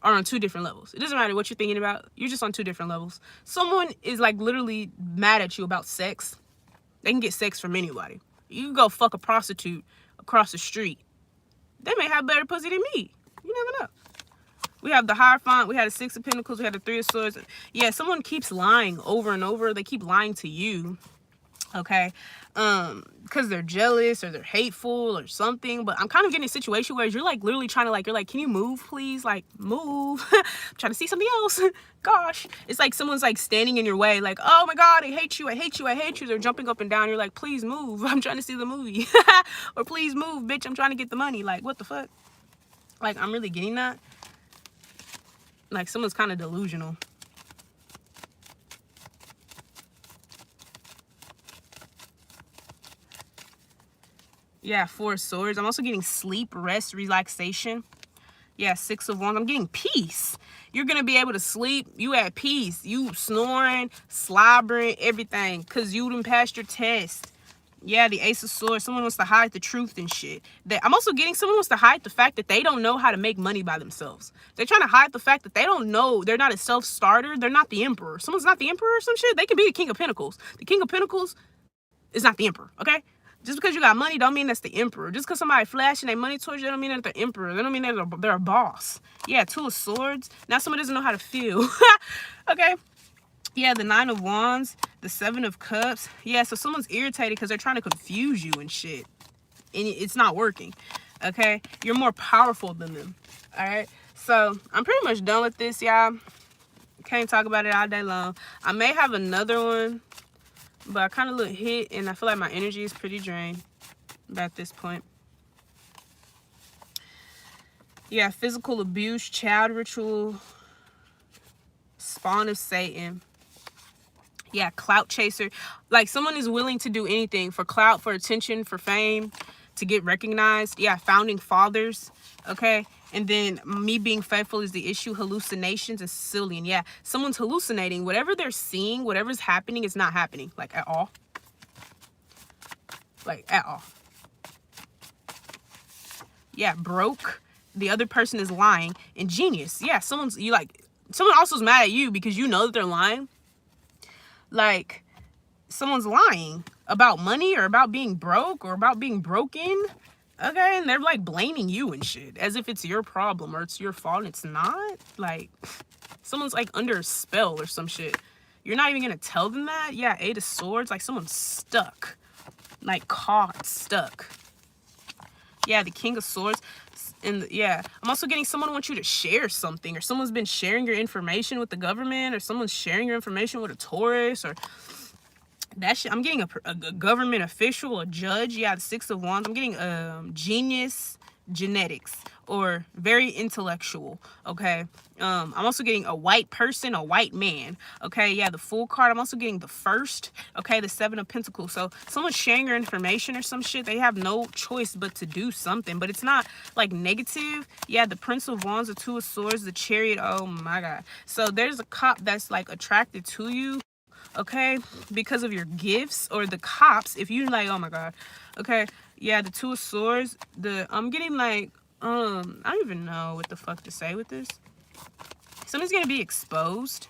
are on two different levels. It doesn't matter what you're thinking about. You're just on two different levels. Someone is like literally mad at you about sex. They can get sex from anybody. You can go fuck a prostitute across the street. They may have better pussy than me. You never know. We have the Hierophant. We had the Six of Pentacles. We had the Three of Swords. Yeah, someone keeps lying over and over. They keep lying to you. Okay, because they're jealous or they're hateful or something. But I'm kind of getting a situation where you're like literally trying to like, you're like, can you move please? Like, move. I'm trying to see something else. Gosh, it's like someone's like standing in your way, like, oh my god, I hate you, I hate you, I hate you. They're jumping up and down. You're like, please move, I'm trying to see the movie. Or please move, bitch, I'm trying to get the money. Like, what the fuck? Like, I'm really getting that. Like, someone's kind of delusional. Yeah, Four of Swords. I'm also getting sleep, rest, relaxation. Yeah, Six of Wands. I'm getting peace. You're going to be able to sleep. You at peace. You snoring, slobbering, everything. Because you done passed your test. Yeah, the Ace of Swords. Someone wants to hide the truth and shit. I'm also getting someone wants to hide the fact that they don't know how to make money by themselves. They're trying to hide the fact that they don't know. They're not a self-starter. They're not the Emperor. Someone's not the Emperor or some shit. They can be the King of Pentacles. The King of Pentacles is not the Emperor, okay? Just because you got money don't mean that's the Emperor. Just because somebody flashing their money towards you don't mean they're the Emperor. They don't mean they're a boss. Yeah, Two of Swords. Now someone doesn't know how to feel. Okay? Yeah, the Nine of Wands, the Seven of Cups. Yeah, so someone's irritated because they're trying to confuse you and shit. And it's not working. Okay? You're more powerful than them. Alright? So, I'm pretty much done with this, y'all. Can't talk about it all day long. I may have another one, but I kind of look hit, and I feel like my energy is pretty drained at this point. Yeah, physical abuse, child ritual, spawn of Satan. Yeah, clout chaser. Like, someone is willing to do anything for clout, for attention, for fame, to get recognized. Yeah, founding fathers. Okay? And then me being faithful is the issue. Hallucinations is Sicilian. Yeah, someone's hallucinating. Whatever they're seeing, whatever's happening is not happening. Like, at all. Like, at all. Yeah, broke. The other person is lying. And genius. Yeah, someone also is mad at you because you know that they're lying. Like, someone's lying about money or about being broke or about being broken. Okay, and they're like blaming you and shit as if it's your problem or it's your fault. And it's not. Like, someone's like under a spell or some shit. You're not even gonna tell them that. Yeah, Eight of Swords. Like, someone's stuck. Like, caught, stuck. Yeah, the King of Swords. And yeah, I'm also getting someone wants you to share something, or someone's been sharing your information with the government, or someone's sharing your information with a Taurus, or that shit. I'm getting a government official, a judge. Yeah, the Six of Wands. I'm getting genius, genetics, or very intellectual. Okay. I'm also getting a white person, a white man. Okay, yeah, the Fool card. I'm also getting the First. Okay, the Seven of Pentacles. So someone's sharing your information or some shit. They have no choice but to do something, but it's not like negative. Yeah, the Prince of Wands, the Two of Swords, the Chariot. Oh my God. So there's a cop that's like attracted to you. Okay, because of your gifts, or the cops. If you like, oh my God. Okay, yeah, the Two of Swords. I'm getting like, I don't even know what the fuck to say with this. Someone's gonna be exposed.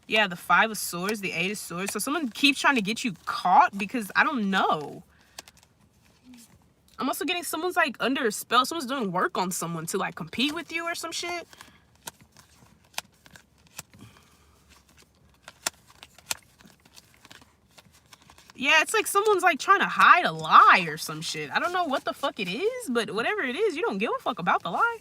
Yeah, the Five of Swords, the Eight of Swords. So someone keeps trying to get you caught because I don't know. I'm also getting someone's like under a spell. Someone's doing work on someone to like compete with you or some shit. Yeah, it's like someone's like trying to hide a lie or some shit. I don't know what the fuck it is, but whatever it is, you don't give a fuck about the lie.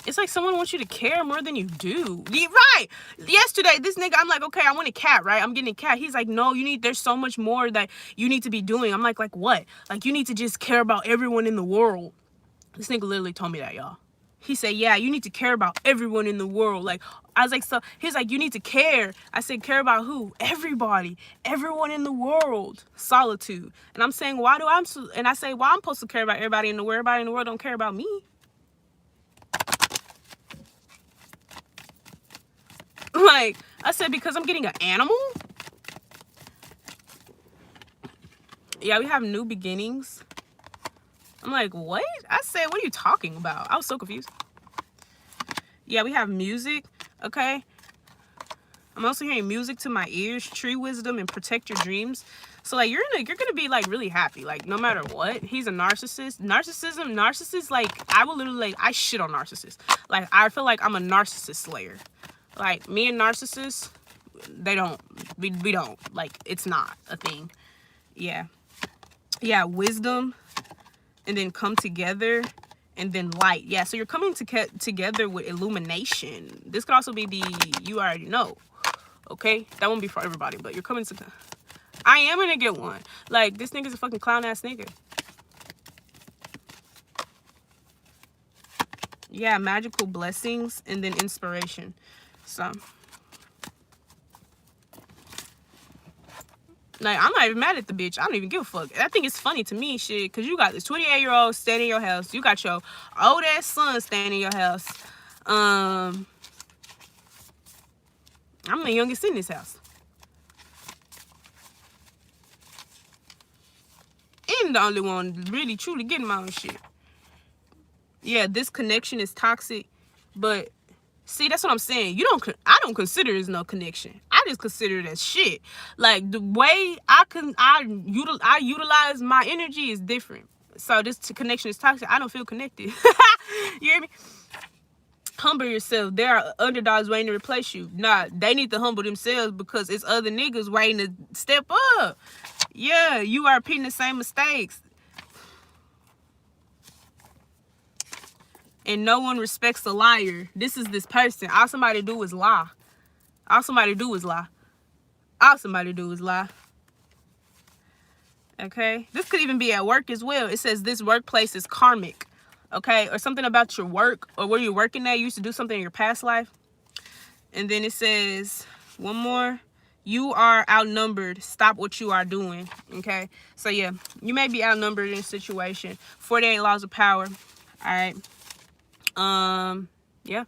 It's like someone wants you to care more than you do. Right. Yesterday, this nigga, I'm like, okay, I want a cat, right? I'm getting a cat. He's like, no, there's so much more that you need to be doing. I'm like what? Like, you need to just care about everyone in the world. This nigga literally told me that, y'all. He said, yeah, you need to care about everyone in the world. Like, I was like, so he's like, you need to care. I said, care about who? Everybody, everyone in the world. Solitude. And I'm saying, why I'm supposed to care about everybody in the world? Everybody in the world don't care about me. Like, I said, because I'm getting an animal. Yeah, we have new beginnings. I'm like, what? I said, what are you talking about? I was so confused. Yeah, we have music. Okay. I'm also hearing music to my ears, tree wisdom, and protect your dreams. So like, you're gonna be like really happy, like no matter what. He's a narcissist. Narcissist, like I will literally, like, I shit on narcissists. Like, I feel like I'm a narcissist slayer. Like, me and narcissists, we don't, like, it's not a thing. Yeah. Yeah, wisdom, and then come together, and then light. Yeah, so you're coming together with illumination. This could also be you already know. Okay? That won't be for everybody, but you're coming to... I am gonna get one. Like, this nigga's a fucking clown-ass nigga. Yeah, magical blessings, and then inspiration. So... like, I'm not even mad at the bitch. I don't even give a fuck. I think it's funny to me, shit, because you got this 28-year-old standing in your house. You got your old-ass son standing in your house. I'm the youngest in this house. And the only one really truly getting my own shit. Yeah, this connection is toxic, but see, that's what I'm saying. I don't consider it as no connection. I just consider it as shit. Like, the way I utilize my energy is different. So this connection is toxic. I don't feel connected. You hear me? Humble yourself. There are underdogs waiting to replace you. Nah, they need to humble themselves because it's other niggas waiting to step up. Yeah, you are repeating the same mistakes. And no one respects a liar. This is this person. All somebody do is lie. All somebody do is lie. All somebody do is lie. Okay? This could even be at work as well. It says this workplace is karmic. Okay? Or something about your work or where you're working at. You used to do something in your past life. And then it says, one more. You are outnumbered. Stop what you are doing. Okay? So, yeah. You may be outnumbered in a situation. 48 laws of power. All right? Yeah.